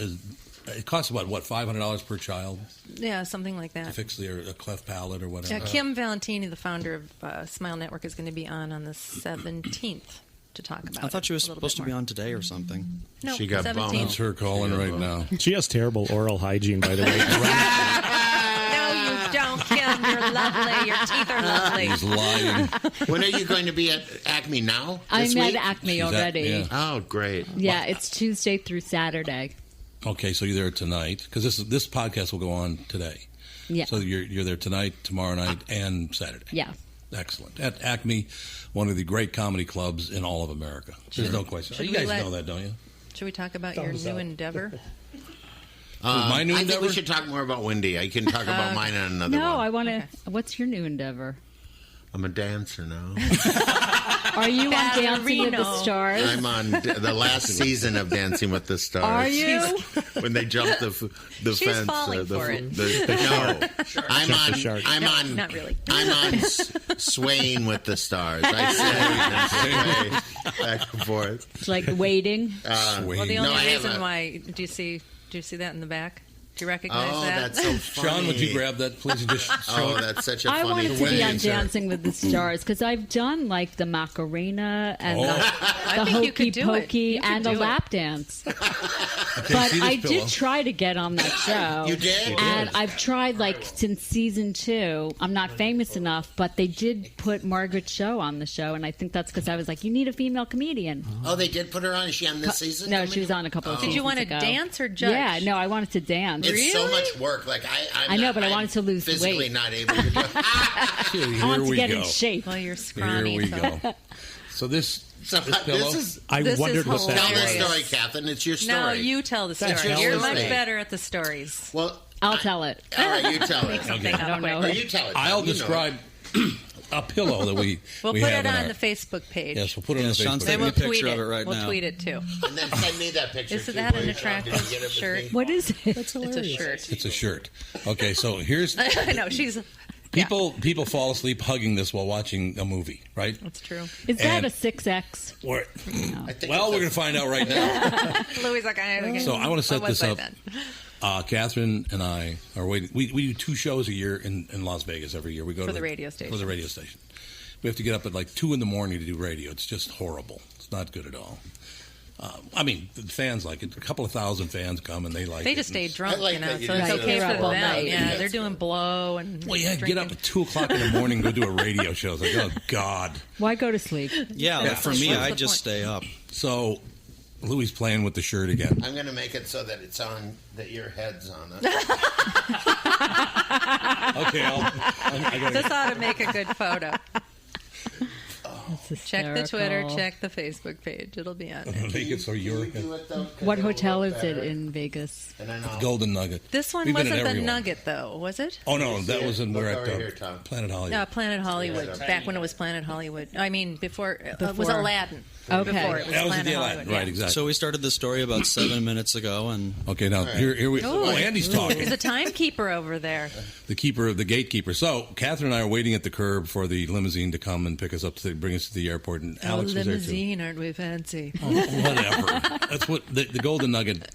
S2: it costs about, what, $500 per child
S4: Yeah, something like
S2: to
S4: that.
S2: fix a cleft palate or whatever?
S4: Yeah, Kim Valentini, the founder of Smile Network, is going to be on the 17th to talk about
S6: I thought she was
S4: a little
S6: supposed
S4: bit
S6: to be
S4: more.
S6: on today or something.
S1: Mm-hmm.
S4: No,
S1: She got
S4: 17th.
S1: bumped.
S2: That's her calling right now.
S5: She has terrible oral hygiene, by the way.
S4: No, you don't, Kim. You're lovely. Your teeth are lovely.
S2: He's lying.
S1: When are you going to be at Acme now?
S3: I'm
S1: This
S3: at
S1: week?
S3: Acme
S2: She's at-
S3: already.
S2: yeah.
S1: Oh, great.
S3: Yeah, it's Tuesday through Saturday.
S2: Okay, so you're there tonight because this podcast will go on today.
S3: Yeah.
S2: So you're there tonight, tomorrow night, and Saturday.
S3: Yeah.
S2: Excellent. At Acme, one of the great comedy clubs in all of America. There's no question.
S4: Should
S2: You
S4: we
S2: guys
S4: let-
S2: know that, don't you?
S4: Should we talk about your
S5: Thumbs
S4: new
S5: up.
S4: endeavor?
S2: My new
S1: I think
S2: endeavor?
S1: we should talk more about Wendy. I can talk about mine on another
S3: No,
S1: one.
S3: I want to.
S4: Okay.
S3: What's your new endeavor?
S1: I'm a dancer now.
S3: Are you on Dancing with the
S4: Ballerino.
S3: Stars?
S1: I'm on the last season of Dancing with the Stars.
S3: Are you?
S1: When they jump the
S4: She's
S1: fence.
S4: falling for it.
S1: No, I'm on.
S5: shark.
S1: I'm
S4: No,
S1: on.
S4: not really.
S1: I'm on swaying with the stars. I sway back and forth.
S3: It's like waiting.
S2: Sweet.
S4: Well, the
S1: No,
S4: only
S1: I have
S4: reason
S1: a-
S4: why do you see that in the back? Do you recognize
S1: Oh,
S4: that?
S1: that's so funny.
S2: Sean, would you grab that, please, and just show
S1: Oh,
S2: it?
S1: that's such a
S3: I
S1: funny
S3: wanted to be
S1: Wendy
S3: on
S1: insert.
S3: Dancing with the Stars because I've done like the Macarena and
S2: Oh.
S3: the
S4: I think you
S3: hokey
S4: could do it.
S3: pokey
S4: You could
S3: and a
S4: do it.
S3: lap dance.
S2: Okay,
S3: But
S2: see this
S3: I
S2: pillow?
S3: did try to get on that show.
S1: You did?
S3: And I've tried like since season 2. I'm not famous enough, but they did put Margaret Cho on the show, and I think that's because I was like, you need a female comedian.
S1: Oh, they did put her on. Is she on this season?
S3: No, she was on a couple of
S4: Did
S3: seasons
S4: you want to
S3: ago.
S4: dance or judge?
S3: Yeah, no, I wanted to dance.
S1: It's so
S4: Really?
S1: much work. Like
S3: I know, but I
S1: I'm
S3: wanted to lose
S1: physically
S3: weight.
S1: not able to do it.
S2: Here
S3: I wanted to
S2: we
S3: get
S2: go.
S3: in shape.
S4: Well, you're
S2: Here
S4: scrawny.
S2: we
S4: so.
S2: go. So this pillow.
S1: this is.
S5: I
S4: This
S5: wondered
S4: is
S5: what that
S1: Tell the
S4: hilarious.
S1: story, Catherine. It's your story.
S4: No, you tell the story.
S5: That's
S4: You're
S5: your
S4: much
S1: story.
S4: better at the stories.
S1: Well,
S3: I'll tell it.
S1: all right, you tell it.
S4: Something
S3: I don't
S4: quick.
S3: know.
S1: Or you tell it.
S2: I'll
S1: You know it.
S2: describe a pillow that we
S4: We'll
S2: we
S4: put
S2: have
S4: it
S2: in
S4: on
S2: our,
S4: the Facebook page.
S2: Yes, we'll put it on
S6: Yeah,
S2: the
S6: Sean's
S2: Facebook.
S6: taking
S4: Then
S6: a
S4: we'll tweet
S6: picture
S4: it.
S6: of it right
S4: we'll
S6: now.
S4: tweet it too.
S1: And then send me that picture.
S4: Isn't
S1: too,
S4: that
S1: will
S4: an
S1: you, Tom? Did you
S4: attractive
S1: get it with
S4: shirt?
S1: me?
S3: What is it?
S4: It's a shirt.
S2: It's a shirt. Okay, so here's
S4: I know she's.
S2: people fall asleep hugging this while watching a movie, right?
S4: That's true.
S3: Is that
S2: And-
S3: a 6X?
S2: We're-
S1: I think
S2: well,
S1: it's
S2: we're going to find out right now.
S4: Louie's like,
S2: So I want to set
S4: what was
S2: this
S4: I
S2: up.
S4: then?
S2: Catherine and I are waiting. We do 2 shows a year in Las Vegas every year. We go
S4: For
S2: to
S4: the radio station.
S2: For the radio station. We have to get up at like 2 in the morning to do radio. It's just horrible. It's not good at all. I mean, the fans like it. A couple of thousand fans come and they like it.
S4: They just stay drunk,
S1: I like
S4: you know,
S1: that you
S4: so it's
S1: did
S4: okay
S3: that.
S4: for
S3: All
S4: them.
S3: night.
S4: Yeah,
S1: That's
S4: they're doing blow and.
S2: Well, yeah, get
S4: drinking.
S2: up at 2 o'clock in the morning and go do a radio show. It's like, oh, God.
S3: Why go to sleep?
S6: Yeah, like for me,
S4: What's
S6: I
S4: the
S6: just
S4: point?
S6: stay up.
S2: So Louie's playing with the shirt again.
S1: I'm going to make it so that it's on, that your head's on it.
S2: Okay, I gotta
S4: This ought to make a good photo.
S3: That's
S4: Check the Twitter,
S3: hysterical.
S4: check the Facebook page. It'll be on.
S2: make it so you're
S1: Can you do it, though? 'Cause
S3: What
S1: it'll
S3: hotel
S1: look
S3: is it
S1: better.
S3: in Vegas?
S1: And then I'll-
S2: Golden Nugget.
S4: This one
S2: We've been
S4: wasn't
S2: in
S4: the
S2: every one.
S4: Nugget, though, was it?
S2: Oh, no,
S1: See
S2: that
S1: it?
S2: was when
S1: Look
S2: we're
S1: over
S2: at
S1: here, Tom.
S2: Planet Hollywood.
S4: No, Planet Hollywood.
S1: Yeah,
S4: Back when it was Planet Hollywood. I mean, before it was
S3: Before.
S4: Aladdin.
S3: Okay.
S4: Before it was
S2: That was
S4: Planet
S2: the
S4: Hollywood.
S2: Aladdin. Right,
S4: yeah.
S2: exactly.
S6: So we started the story about 7 minutes ago, and
S2: Okay, now
S1: right.
S2: here we.
S4: Ooh.
S2: Oh, Andy's talking.
S4: There's a timekeeper over there.
S2: The gatekeeper. So Catherine and I are waiting at the curb for the limousine to come and pick us up to bring us to the airport, and Alex was there too.
S4: limousine, aren't we fancy?
S2: Oh, whatever. That's what the Golden Nugget.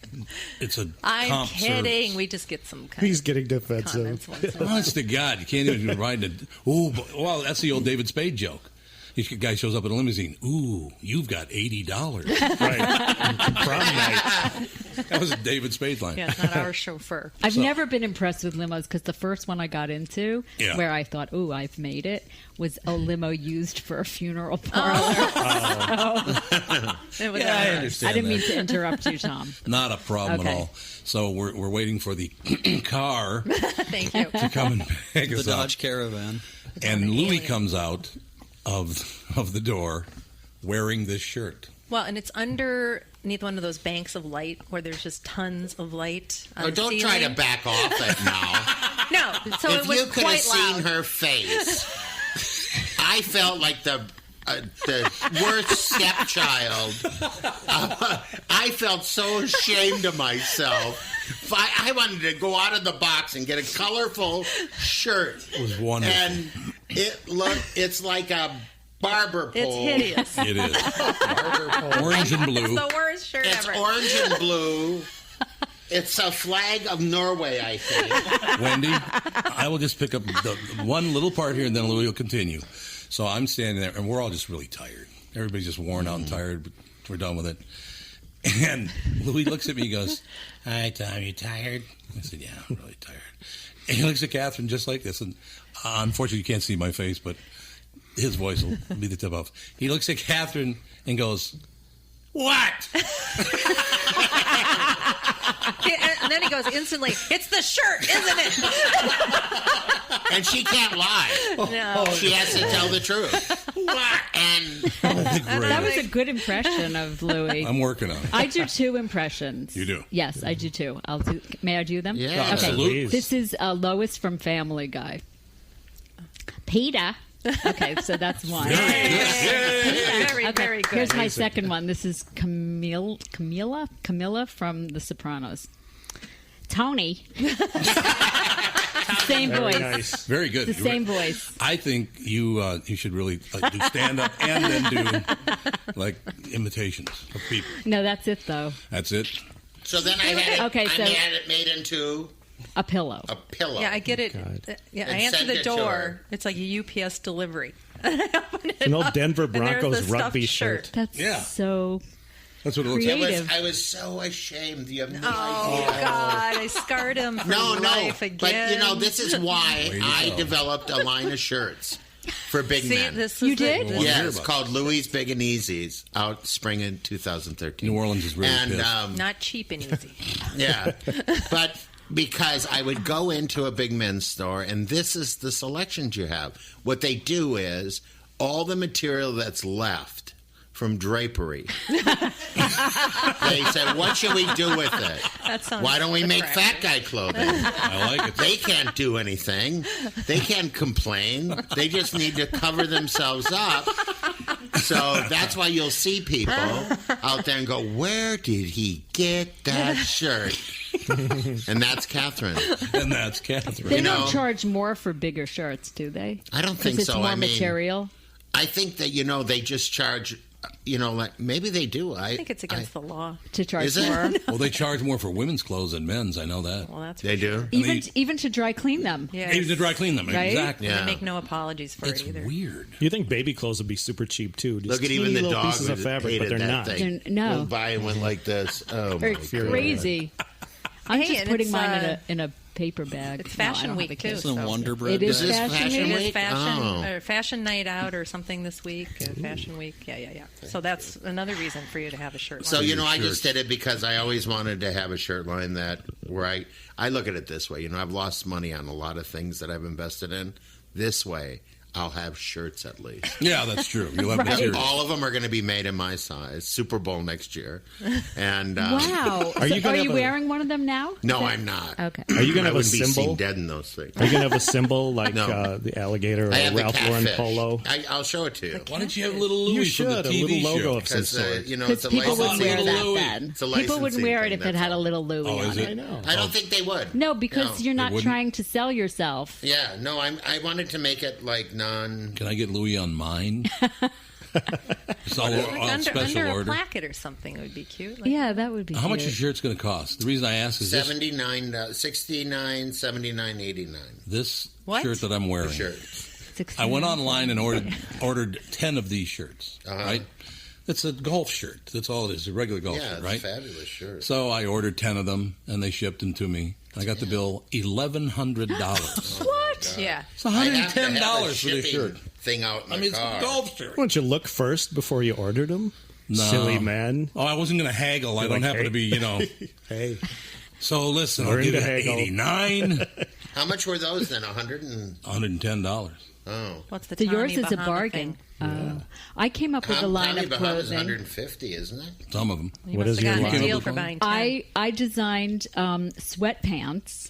S2: It's a
S4: I'm
S2: comp
S4: kidding.
S2: service.
S4: We just get some
S5: He's getting defensive.
S4: comments once in a while.
S2: Honest to God, you can't even ride it. Ooh, well, that's the old David Spade joke. This guy shows up in a limousine. Ooh, you've got $80.
S5: Right. Prom night.
S2: That was a David Spade line.
S4: Yeah, it's not our chauffeur.
S3: I've
S2: So-
S3: never been impressed with limos because the first one I got into,
S2: Yeah.
S3: where I thought, "Ooh, I've made it," was a limo used for a funeral parlor.
S4: It was
S2: Yeah, I
S4: ours.
S2: understand.
S3: I didn't mean
S2: that.
S3: to interrupt you, Tom.
S2: Not a problem
S3: Okay.
S2: at all. So we're waiting for the car
S4: Thank you.
S2: to come and pick
S6: the
S2: us up.
S6: Dodge Caravan.
S2: And
S4: an
S2: Louie
S4: alien.
S2: comes out of the door wearing this shirt.
S4: Well, and it's underneath one of those banks of light where there's just tons of light. On
S1: Oh,
S4: the
S1: don't try to
S4: ceiling.
S1: back off it now.
S4: No, so
S1: If
S4: it was
S1: you could have
S4: quite
S1: seen
S4: loud.
S1: her face, I felt like the worst stepchild. I felt so ashamed of myself. I wanted to go out of the box and get a colorful shirt.
S2: It was wonderful.
S1: And it's like a barber pole.
S4: It's hideous.
S2: It is. Orange and blue.
S4: It's the worst shirt
S1: It's
S4: ever.
S1: orange and blue. It's a flag of Norway, I think.
S2: Wendy, I will just pick up the one little part here, and then Louie will continue. So I'm standing there, and we're all just really tired. Everybody's just worn out and tired, but we're done with it. And Louie looks at me and goes, "Hi, Tom, you tired?" I said, "Yeah, I'm really tired." And he looks at Catherine just like this, and unfortunately you can't see my face, but his voice will be the tip off. He looks at Catherine and goes, "What?"
S4: And then he goes instantly, "It's the shirt, isn't it?"
S1: And she can't lie.
S4: No.
S1: She has to tell the truth. And
S3: That was a good impression of Louie.
S2: I'm working on it.
S3: I do 2 impressions.
S2: You do?
S3: Yes, I do 2. May I do them?
S1: Yeah.
S3: Okay.
S2: Absolutely.
S3: This is Lois from Family Guy. Peter. Okay, so that's one.
S4: Very,
S3: Okay,
S4: very good.
S3: here's my second one. This is Camilla from The Sopranos. Tony. Same
S5: Very
S3: voice.
S5: nice.
S2: Very good.
S3: The same voice.
S2: I think you should really do stand up and then do like imitations of people.
S3: No, that's it though.
S2: That's it.
S1: so then I had it,
S3: Okay, so-
S1: I had it made into
S3: A pillow.
S1: a pillow.
S4: Yeah, I get it.
S5: God.
S4: Yeah, I
S1: And
S4: answer
S1: send
S4: the
S1: it to
S4: door.
S1: her.
S4: It's like a UPS delivery. I open it
S5: An old
S4: up,
S5: Denver
S4: and there's
S5: Broncos
S4: the
S5: rugby
S4: stuffed
S5: shirt.
S3: That's
S2: Yeah.
S3: so.
S2: That's what it looks like.
S3: Creative.
S1: I was so ashamed. You have no
S4: Oh
S1: idea.
S4: God! I scarred him for
S1: No,
S4: life
S1: but
S4: again.
S1: this is why
S2: Way to
S1: I
S2: go.
S1: developed a line of shirts for big
S4: See,
S1: men.
S4: this
S3: You
S4: is
S3: did?
S2: Wanna
S1: Yeah,
S2: hear
S1: it's
S2: about
S1: called Louie's Big and Easy's, out spring in 2013.
S2: New Orleans is really
S1: and
S2: pissed.
S4: not cheap and easy.
S1: yeah, but because I would go into a big men's store, and this is the selections you have. What they do is all the material that's left from drapery. They said, what should we do with it?
S4: That sounds
S1: Why don't we make
S4: attractive.
S1: fat guy clothing?
S2: I like it.
S1: They can't do anything. They can't complain. They just need to cover themselves up. So that's why you'll see people out there and go, where did he get that shirt? And that's Catherine.
S2: And that's Catherine.
S3: They
S1: You
S3: don't
S1: know-
S3: charge more for bigger shirts, do they?
S1: I don't think
S3: 'Cause it's
S1: so.
S3: more
S1: I mean,
S3: material.
S1: I think that, they just charge, like maybe they do.
S4: I think it's against the law.
S3: To charge
S1: Is it?
S3: more.
S2: Well, they charge more for women's clothes than men's. I know that.
S4: Well, that's
S1: They do?
S3: Even to dry clean them.
S4: Yeah,
S2: Even to dry clean them.
S3: Right?
S2: Exactly.
S1: Yeah.
S4: They make no apologies for
S2: It's
S4: it either.
S2: weird.
S5: You think baby clothes would be super cheap too? Just
S1: Look at
S5: teeny
S1: even the
S5: little
S1: dog
S5: pieces of fabric, but
S1: hated
S5: they're
S1: that
S5: not.
S1: thing.
S3: No.
S1: Went by and went like this. Oh, my
S3: Or
S1: God.
S3: crazy. I'm
S4: Hey,
S3: just
S4: and
S3: putting
S4: it's,
S3: mine in a paper bag.
S4: It's
S3: No, I
S4: Fashion
S3: don't
S4: Week
S3: have a
S4: too.
S3: kid.
S6: Some
S4: so-
S6: Wonder Bread.
S3: It is
S1: Is this
S3: Fashion
S1: Fashion
S3: Week?
S4: It is
S1: Week?
S4: fashion
S1: Oh.
S4: or fashion night out or something this week. Fashion Week. Yeah. So that's another reason for you to have a shirt.
S1: So,
S4: line.
S1: I just did it because I always wanted to have a shirt line where I look at it this way. I've lost money on a lot of things that I've invested in. This way, I'll have shirts at least.
S2: Yeah, that's true. You'll have
S3: Right.
S2: material.
S1: All of them are going to be made in my size. Super Bowl next year. And
S3: Wow.
S5: Are you gonna have a-
S3: wearing one of them now?
S1: no,
S3: Is that-
S1: I'm not.
S3: Okay.
S5: Are you going
S1: I
S5: to have a
S1: wouldn't be seen
S5: symbol?
S1: dead in those things.
S5: Are you going to have a symbol like
S1: No.
S5: the alligator or
S1: I have the
S5: Ralph Lauren
S1: catfish.
S5: polo?
S1: I'll show it to you.
S2: Why don't you have little Louie
S5: You
S2: from
S5: should,
S2: the
S5: a
S2: TV
S5: little logo
S2: show?
S5: of some
S1: Because,
S5: sort.
S1: it's
S3: Because
S1: a
S3: people
S1: licensing
S3: would wear
S1: thing.
S3: that
S2: Louie.
S3: then.
S1: It's a
S3: People wouldn't
S1: licensing
S3: wear it
S1: thing,
S3: if it
S1: that's
S3: had a
S1: all.
S3: little Louie
S2: Oh,
S3: on
S2: is
S3: it.
S2: it?
S5: know.
S1: I don't think they would.
S3: No, because
S1: No.
S3: you're not
S2: wouldn't?
S3: trying to sell yourself.
S1: Yeah, no, I wanted to make it like non...
S2: Can I get Louie on mine? It's all
S4: like
S2: on special
S4: under a
S2: order.
S4: placket or something would be cute. Like,
S3: Yeah, that would be
S2: How much
S3: cute.
S2: your shirt's going to cost? The reason I ask is this,
S1: $79, $69, $79, $89.
S2: this
S4: What?
S2: shirt that I'm wearing.
S1: Sure.
S2: I went online and ordered 10 of these shirts, right? It's a golf shirt. That's all it is, a regular golf
S1: Yeah,
S2: shirt,
S1: it's
S2: right?
S1: fabulous shirt.
S2: So I ordered 10 of them, and they shipped them to me. I got the bill, $1,100.
S3: What?
S4: Yeah.
S2: It's
S1: I have to have
S2: $110
S1: a
S2: for this
S1: shipping
S2: shirt.
S1: thing out in
S2: I
S1: the
S2: mean, it's
S1: car.
S2: a golf shirt.
S5: Wouldn't you look first before you ordered them?
S2: No.
S5: Silly man.
S2: Oh, I wasn't going to haggle. I
S5: You're
S2: don't
S5: like,
S2: happen to be,
S5: Hey,
S2: So listen, I'll
S5: Learn
S2: give
S5: to
S2: you
S5: haggle.
S2: 89
S1: How much were those then?
S2: $110.
S1: Oh.
S4: What's the
S3: So
S4: Tommy
S3: yours is a
S4: Bahama
S3: bargain.
S4: thing?
S3: I came up with a line
S1: Tommy
S3: of
S1: Bahama's
S3: clothing.
S1: 150, isn't it?
S2: Some of them.
S4: You
S5: What
S4: must
S5: is
S4: have
S5: your
S4: gotten a
S5: line?
S4: deal for buying 10.
S3: I designed sweatpants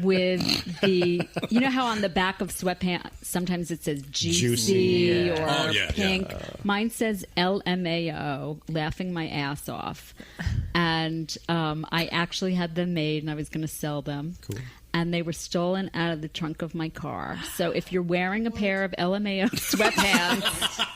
S3: with you know how on the back of sweatpants sometimes it says juicy, or
S2: Oh, yeah,
S3: pink.
S2: yeah.
S3: Mine says LMAO, laughing my ass off. And I actually had them made and I was going to sell them.
S5: Cool.
S3: And they were stolen out of the trunk of my car. So if you're wearing a pair of LMAO sweatpants,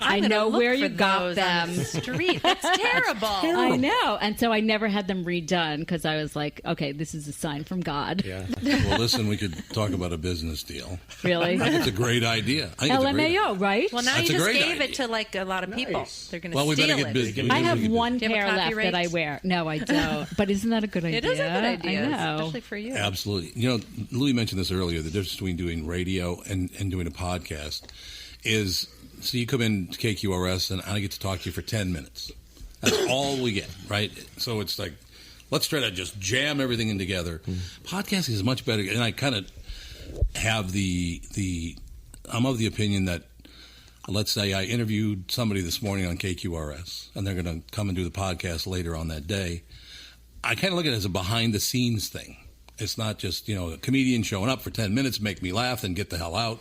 S3: I
S4: I'm gonna
S3: know
S4: look
S3: where
S4: for
S3: you got
S4: those
S3: them.
S4: on the street. That's terrible.
S3: I know. And so I never had them redone because I was like, okay, this is a sign from God.
S5: yeah.
S2: Well, listen, we could talk about a business deal.
S3: Really?
S2: I think it's a great idea. I think it's a great
S3: LMAO, right?
S4: Well, now
S2: That's
S4: you
S2: a
S4: just
S2: great
S4: gave
S2: idea.
S4: it to like a lot of people. They're going to
S2: Well, we
S4: steal
S2: better get
S4: it.
S2: busy.
S3: I have one
S4: Do you have a
S3: pair left
S4: copyright?
S3: that I wear. No, I don't. But isn't that a good idea?
S4: It is a good idea,
S3: I know.
S4: especially for you.
S2: Absolutely. You know, Louie mentioned this earlier. The difference between doing radio and doing a podcast is so you come in to KQRS and I get to talk to you for 10 minutes. That's all we get, right? So it's like, let's try to just jam everything in together. Podcasting is much better. And I kind of have I'm of the opinion that, let's say I interviewed somebody this morning on KQRS and they're going to come and do the podcast later on that day. I kind of look at it as a behind the scenes thing. It's not just, a comedian showing up for 10 minutes, make me laugh, and get the hell out.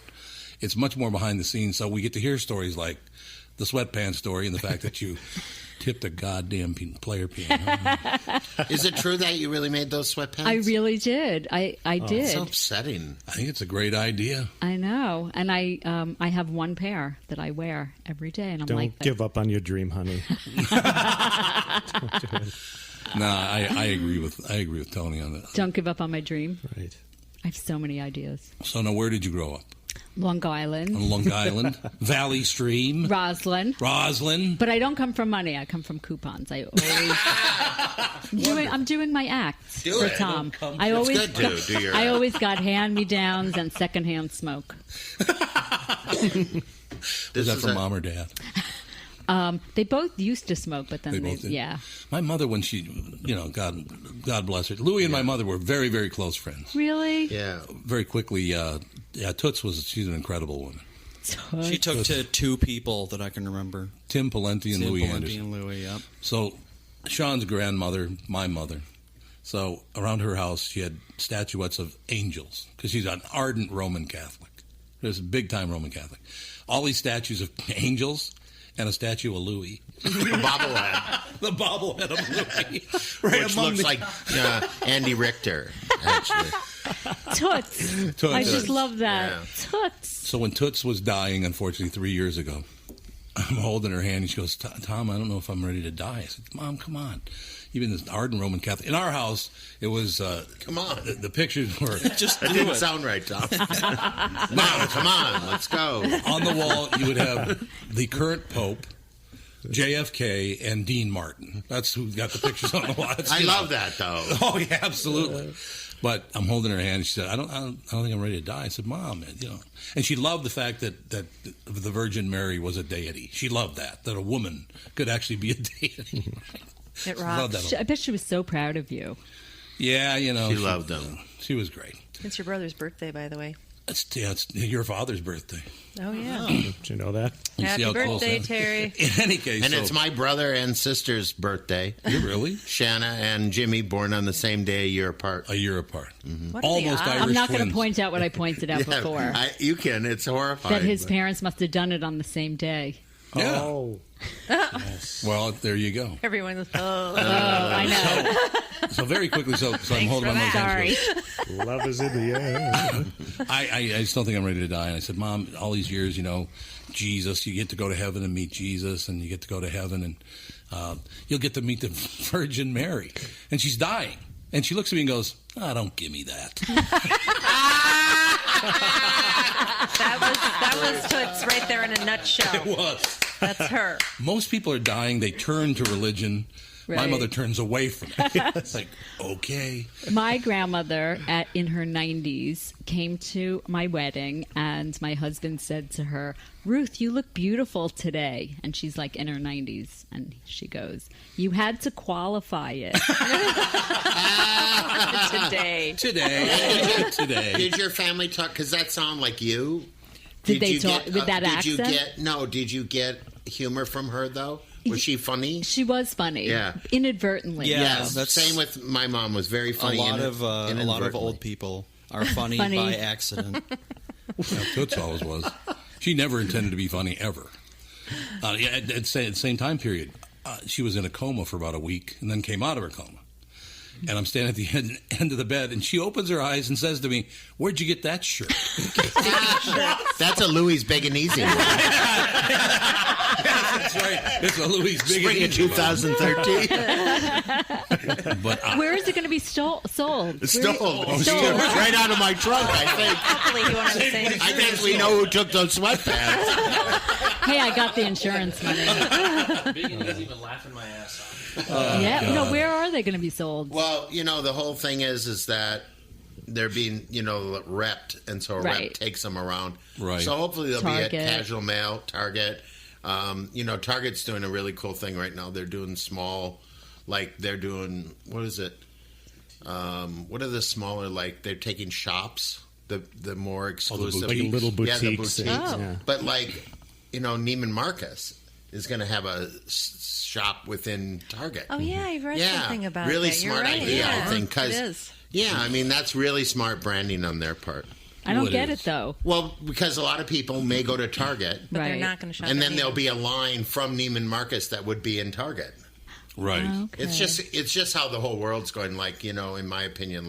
S2: It's much more behind the scenes. So we get to hear stories like the sweatpants story and the fact that you tipped a goddamn player piano.
S1: Is it true that you really made those sweatpants?
S3: I really did. I
S1: It's
S3: did.
S1: so upsetting.
S2: I think it's a great idea.
S3: I know. And I have one pair that I wear every day. And I'm
S5: Don't
S3: like,
S5: give up on your dream, honey.
S2: No, I agree with Tony on that.
S3: don't give up on my dream.
S5: Right.
S3: I have so many ideas.
S2: So now, where did you grow up?
S3: Long Island,
S2: On Long Island, Valley Stream,
S3: Roslyn.
S2: Roslyn.
S3: But I don't come from money. I come from coupons. I always I'm doing my act
S1: Do
S3: for
S1: it.
S3: Tom. I
S1: It's
S3: always
S1: good to do your
S3: I
S1: act.
S3: always got hand-me-downs and secondhand smoke.
S2: Was that from mom or dad?
S3: They both used to smoke, but then
S2: They both did?
S3: yeah.
S2: My mother, when she, God bless her, Louie and my mother were very, very close friends.
S3: Really?
S1: Yeah.
S2: Very quickly, Toots she's an incredible woman.
S6: She took to 2 people that I can remember.
S2: Tim Palenti and Louie Anderson.
S6: and Louie, yep.
S2: So Sean's grandmother, my mother. So around her house, she had statuettes of angels because she's an ardent Roman Catholic. There's a big-time Roman Catholic. All these statues of angels and a statue of Louie.
S1: The bobblehead.
S2: The bobblehead of Louie.
S1: Which looks like Andy Richter, actually.
S3: Toots. I just love that.
S1: Yeah.
S3: Toots.
S2: So when Toots was dying, unfortunately, 3 years ago, I'm holding her hand, and she goes, Tom, I don't know if I'm ready to die. I said, Mom, come on. You've been this ardent Roman Catholic. In our house, it was...
S1: come on.
S2: The pictures were...
S6: Just
S1: That didn't sound right, Tom. Mom, come on. Let's go.
S2: On the wall, you would have the current Pope, JFK, and Dean Martin. That's who got the pictures on the wall.
S1: I love that, though.
S2: Oh, yeah, absolutely. But I'm holding her hand. She said, I don't think I'm ready to die. I said, Mom, And she loved the fact that the Virgin Mary was a deity. She loved that a woman could actually be a deity.
S4: It rocks.
S3: I bet she was so proud of you.
S2: Yeah,
S1: She loved them.
S2: She was great.
S4: It's your brother's birthday, by the way.
S2: It's your father's birthday.
S4: Oh, yeah.
S5: Did you know that?
S2: You see
S4: Happy
S2: how close
S4: birthday,
S2: that is?
S4: Terry.
S2: In any case.
S1: And it's my brother and sister's birthday.
S2: You really?
S1: Shanna and Jimmy born on the same day, a year apart.
S2: A year apart.
S4: What are the
S2: Almost
S4: odds?
S2: Irish
S3: I'm not going
S2: twins.
S3: to point out what I pointed out before.
S1: You can. It's horrifying.
S3: That his
S1: but-
S3: parents must have done it on the same day.
S2: Yeah.
S5: Oh.
S2: Well, there you go.
S4: Everyone was,
S3: I know.
S2: So very quickly, so I'm holding
S4: for
S2: my mom's hand.
S3: Sorry.
S5: Love is in the air.
S2: I just don't think I'm ready to die. And I said, Mom, all these years, Jesus, you get to go to heaven and meet Jesus, and you get to go to heaven, and you'll get to meet the Virgin Mary. And she's dying. And she looks at me and goes, don't give me that.
S4: that was Toots right there in a nutshell.
S2: It was.
S4: That's her.
S2: Most people are dying. They turn to religion. My
S3: Right.
S2: mother turns away from it. It's like, okay.
S3: My grandmother, in her 90s, came to my wedding, and my husband said to her, Ruth, you look beautiful today. And she's like in her 90s. And she goes, you had to qualify it.
S4: Today.
S1: Did your family talk? Because that sound like you.
S3: Did they
S1: you
S3: talk with that
S1: did
S3: accent?
S1: Did you get humor from her, though? Was she funny?
S3: She was funny.
S1: Yeah.
S3: Inadvertently.
S6: Yeah.
S1: Yes.
S6: that's-
S1: Same with my mom. Was very
S6: A
S1: funny.
S6: lot of
S1: inadvertently.
S6: old people are funny,
S3: Funny.
S6: by accident.
S2: Yeah, Toots always was. She never intended to be funny, ever. At the same time period, she was in a coma for about a week and then came out of her coma. And I'm standing at the end of the bed, and she opens her eyes and says to me, where'd you get that shirt?
S1: That's a Louie's Big and Easy.
S2: That's right. It's a Louie's Big
S1: Spring of 2013.
S2: But
S3: Where is it going to be sold?
S1: Stole.
S3: Stole.
S1: Right out of my trunk, I think.
S4: Hopefully he won't have the same.
S1: I guess we know who took those sweatpants.
S3: Hey, I got the insurance money.
S7: Big and Easy been laughing my ass off.
S3: Yeah. No, where are they going to be sold?
S1: Well, the whole thing is that they're being, repped, and so a
S3: Right.
S1: rep takes them around.
S2: Right.
S1: So hopefully they'll
S3: Target.
S1: be at Casual Mail, Target. Target's doing a really cool thing right now. They're doing small, they're doing, what is it? What are the smaller, they're taking shops, the more exclusive.
S5: Like little
S1: Yeah, the
S5: boutiques.
S1: boutiques.
S4: Oh.
S5: Yeah.
S1: But Neiman Marcus is going to have a shop within Target.
S4: Oh, yeah, I've read
S1: Yeah,
S4: something about
S1: really
S4: that. You're
S1: smart
S4: right.
S1: idea,
S4: Yeah.
S1: I think,
S4: It
S1: because
S4: is.
S1: that's really smart branding on their part.
S3: I don't
S2: What
S3: get
S2: is?
S3: it, though.
S1: Well, because a lot of people may go to Target,
S4: But they're
S3: Right.
S4: not going to shop
S1: and
S4: at
S1: then there'll
S4: Neiman.
S1: be a line from Neiman Marcus that would be in Target.
S2: right.
S3: Okay.
S1: It's just how the whole world's going. In my opinion,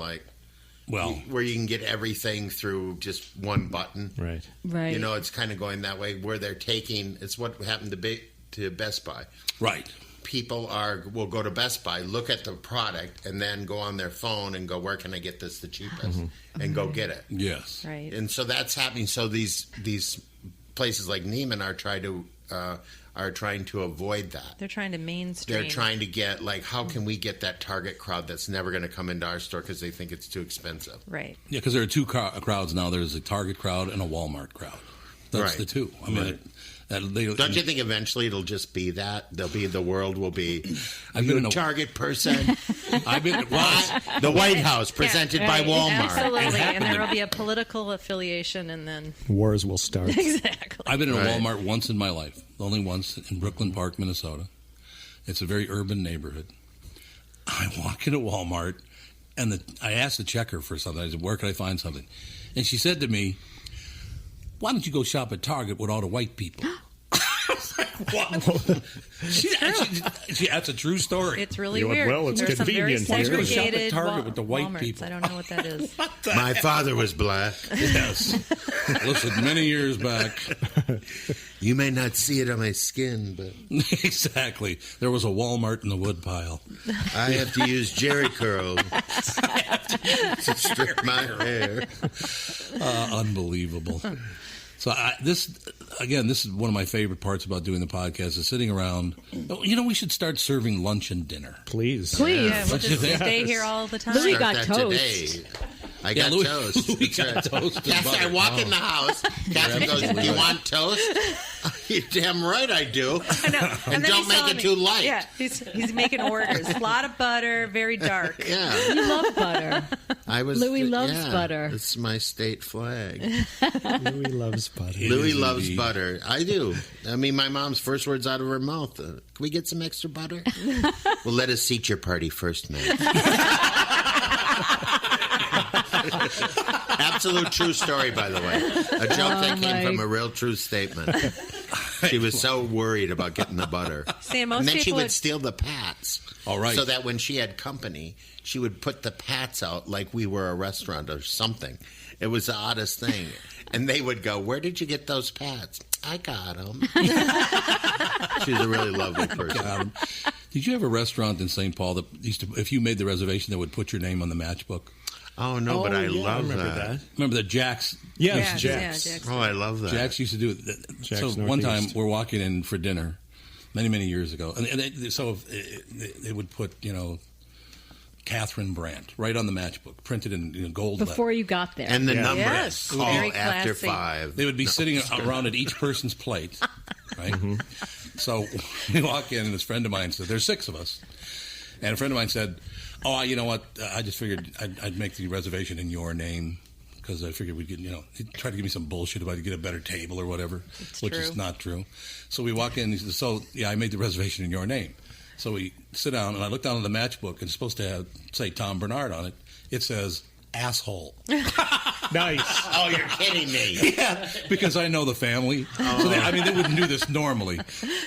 S2: Well,
S1: where you can get everything through just one button.
S5: Right.
S3: Right.
S1: It's kind of going that way where they're taking. It's what happened to Best Buy.
S2: right.
S1: People will go to Best Buy, look at the product, and then go on their phone and go, where can I get this the cheapest? And go get it.
S2: Yes.
S4: Right.
S1: And so that's happening. So these places like Neiman are trying to avoid that.
S4: They're trying to mainstream.
S1: They're trying to get, how can we get that Target crowd that's never going to come into our store because they think it's too expensive?
S4: Right.
S2: Yeah, because there are two crowds now. There's a Target crowd and a Walmart crowd. That's
S1: Right.
S2: the two. I mean,
S1: Right. Don't you think eventually it'll just be that? The world will be
S2: I've been
S1: a target person.
S2: I've been
S1: The White House presented by Walmart.
S4: Absolutely, and there will be a political affiliation, and then
S5: Wars will start.
S4: exactly.
S2: I've been in a Walmart once in my life, only once, in Brooklyn Park, Minnesota. It's a very urban neighborhood. I walk into Walmart, and I asked the checker for something. I said, where can I find something? And she said to me, why don't you go shop at Target with all the white people? What? That's a true story.
S4: It's really
S5: You know,
S4: weird.
S5: well, it's
S4: There's some very
S5: convenient here.
S2: Let's go shop at
S4: segregated
S2: Target with the white
S4: Walmarts.
S2: people.
S4: I don't know what that is.
S1: My father was black.
S2: Yes. Listen, many years back.
S1: You may not see it on my skin, but
S2: Exactly. There was a Walmart in the woodpile.
S1: I have to use Jerry curl to strip my hair.
S2: Unbelievable. So this is one of my favorite parts about doing the podcast is sitting around. You know, we should start serving lunch and dinner.
S5: Please.
S4: Yeah, we'll
S2: What you
S4: just
S2: think?
S4: stay here all the time.
S3: Louie
S1: Start
S3: got
S1: that
S3: toast.
S1: today. I got
S2: Louie-
S1: toast.
S2: Louie got toast and
S1: Yes, I
S2: butter.
S1: walk in the house. Catherine goes, "You want toast?" You're damn right I do.
S4: I know.
S1: And
S4: then
S1: don't
S4: he
S1: make
S4: saw
S1: it
S4: me.
S1: too light.
S4: Yeah, he's making orders. A lot of butter, very dark.
S1: Yeah,
S3: You love butter. Louie loves butter.
S1: It's my state flag.
S5: Louie loves butter.
S2: It
S1: Louie
S2: is
S1: loves
S2: indeed.
S1: butter. I do. I mean, my mom's first words out of her mouth. Can we get some extra butter? Well, let us seat your party first, man. Absolute true story, by the way. A joke that came from a real true statement. She was so worried about getting the butter.
S4: Sam, most
S1: And then she
S4: people
S1: would steal the pats.
S2: All right.
S1: So that when she had company, she would put the pats out like we were a restaurant or something. It was the oddest thing. And they would go, "Where did you get those pats?" "I got them." She was a really lovely person.
S2: Did you have a restaurant in St. Paul that used to, if you made the reservation, that would put your name on the matchbook?
S1: Oh, no, but I
S5: yeah,
S1: love
S5: remember
S1: that.
S2: Remember that Jack's?
S5: Yes,
S4: Yeah,
S5: Jax.
S4: yeah, Jax.
S1: Oh, I love that.
S2: Jack's used to do it.
S5: Jack's
S2: So one time
S5: Northeast.
S2: we're walking in for dinner, many years ago, and they would put, you know, Catherine Brandt right on the matchbook, printed in gold letter.
S3: Before you got there.
S1: And the number
S4: Yes,
S1: call
S4: very
S1: after
S4: classy.
S1: 5.
S2: They would be sitting around at each person's plate, right? So we walk in, and this friend of mine said, "There's 6 of us," and a friend of mine said, "Oh, you know what? I just figured I'd make the reservation in your name." Because I figured we'd get, you know, he'd try to give me some bullshit about to get a better table or whatever, which is
S4: true.
S2: not true. So we walk in, and he says, "So, yeah, I made the reservation in your name." So we sit down, and I look down at the matchbook, and it's supposed to say Tom Barnard on it. It says, "asshole."
S5: Nice.
S1: Oh, you're kidding me.
S2: Yeah, because I know the family. So they wouldn't do this normally.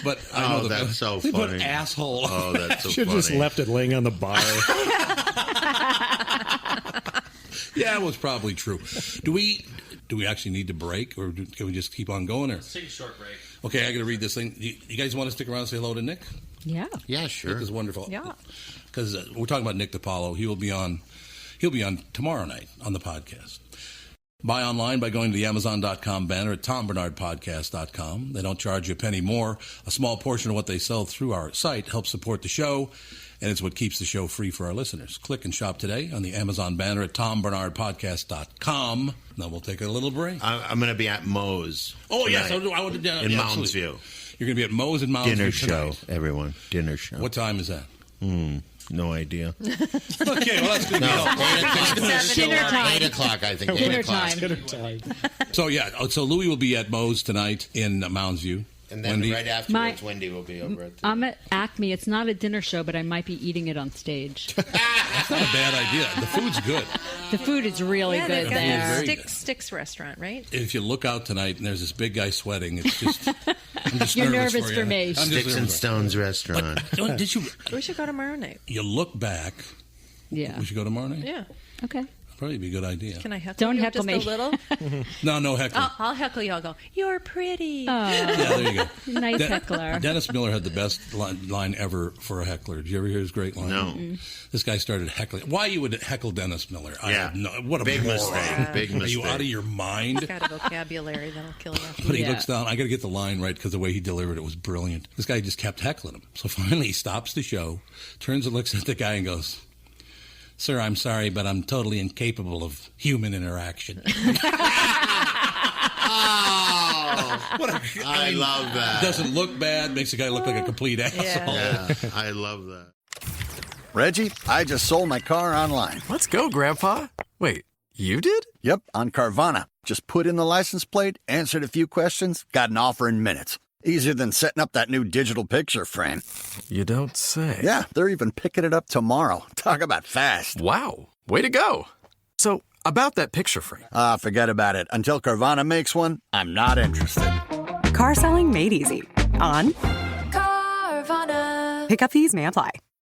S2: But I know
S1: Oh,
S2: the
S1: that's so
S2: they put
S1: funny.
S2: asshole.
S1: Oh, that's so
S5: Should have
S1: funny.
S5: just left it laying on the bar.
S2: Yeah, it was probably true. Do we actually need to break, or can we just keep on going? Or
S7: Let's take a short break.
S2: okay, I got to read this thing. You guys want to stick around and say hello to Nick?
S3: Yeah.
S1: Yeah, sure.
S2: Nick is wonderful.
S4: Yeah.
S2: Because we're talking about Nick DiPaolo. He'll be on tomorrow night on the podcast. Buy online by going to the Amazon.com banner at TomBarnardPodcast.com. They don't charge you a penny more. A small portion of what they sell through our site helps support the show, and it's what keeps the show free for our listeners. Click and shop today on the Amazon banner at TomBarnardPodcast.com. Now we'll take a little break.
S1: I'm going to be at Moe's.
S2: Oh, yes.
S1: tonight.
S2: I want to
S1: In Mounds View.
S2: You're going to be at Moe's in Mounds
S1: Dinner
S2: View
S1: show,
S2: tonight.
S1: everyone. Dinner show.
S2: What time is that?
S1: No idea.
S2: Okay, well, that's good.
S1: No,
S2: to know.
S1: 8 o'clock.
S3: Dinner time.
S1: 8 o'clock, I think. 8
S3: Dinner
S1: o'clock.
S3: time.
S5: Dinner time.
S2: So, yeah. So, Louie will be at Moe's tonight in Mounds View.
S1: And then
S2: Wendy?
S1: right afterwards, Wendy will be over at the...
S3: I'm at Acme. It's not a dinner show, but I might be eating it on stage.
S2: That's not a bad idea. The food's good.
S3: The food is really
S4: Yeah,
S3: good
S4: they've got
S3: there.
S4: that Sticks restaurant, right?
S2: If you look out tonight and there's this big guy sweating, it's just... I'm just
S3: You're
S2: nervous
S3: nervous
S2: for,
S3: for
S2: you.
S3: me.
S2: I'm just
S1: Sticks and
S2: nervous.
S1: Stones restaurant.
S2: But, did you...
S4: We should go tomorrow night.
S2: You look back.
S3: Yeah.
S2: We should go tomorrow night?
S4: Yeah.
S3: Okay.
S2: Probably be a good idea.
S4: Can I heckle
S3: Don't
S4: you
S3: heckle
S4: just
S3: me.
S4: a little?
S2: No heckling.
S4: I'll heckle you. I'll go, "You're pretty."
S2: Yeah, there you go.
S3: Nice heckler.
S2: Dennis Miller had the best line ever for a heckler. Did you ever hear his great line?
S1: No.
S2: This guy started heckling. Why you would heckle Dennis Miller? I
S1: Yeah.
S2: have no. What a
S1: Big
S2: moron.
S1: mistake. Big
S2: Are you
S1: mistake.
S2: out of your mind?
S4: He's got a vocabulary that'll kill you.
S2: But he
S3: Yeah.
S2: looks down. I got to get the line right because the way he delivered it was brilliant. This guy just kept heckling him. So finally he stops the show, turns and looks at the guy and goes, "Sir, I'm sorry, but I'm totally incapable of human interaction."
S1: Oh! I love that.
S2: Doesn't look bad, makes the guy look like a complete asshole.
S1: Yeah, I love that.
S8: Reggie, I just sold my car online.
S9: Let's go, Grandpa. Wait, you did?
S8: Yep, on Carvana. Just put in the license plate, answered a few questions, got an offer in minutes. Easier than setting up that new digital picture frame.
S9: You don't say.
S8: Yeah, they're even picking it up tomorrow. Talk about fast.
S9: Wow, way to go. So, about that picture frame.
S8: Forget about it. Until Carvana makes one, I'm not interested.
S10: Car selling made easy. On Carvana. Pickup fees may apply.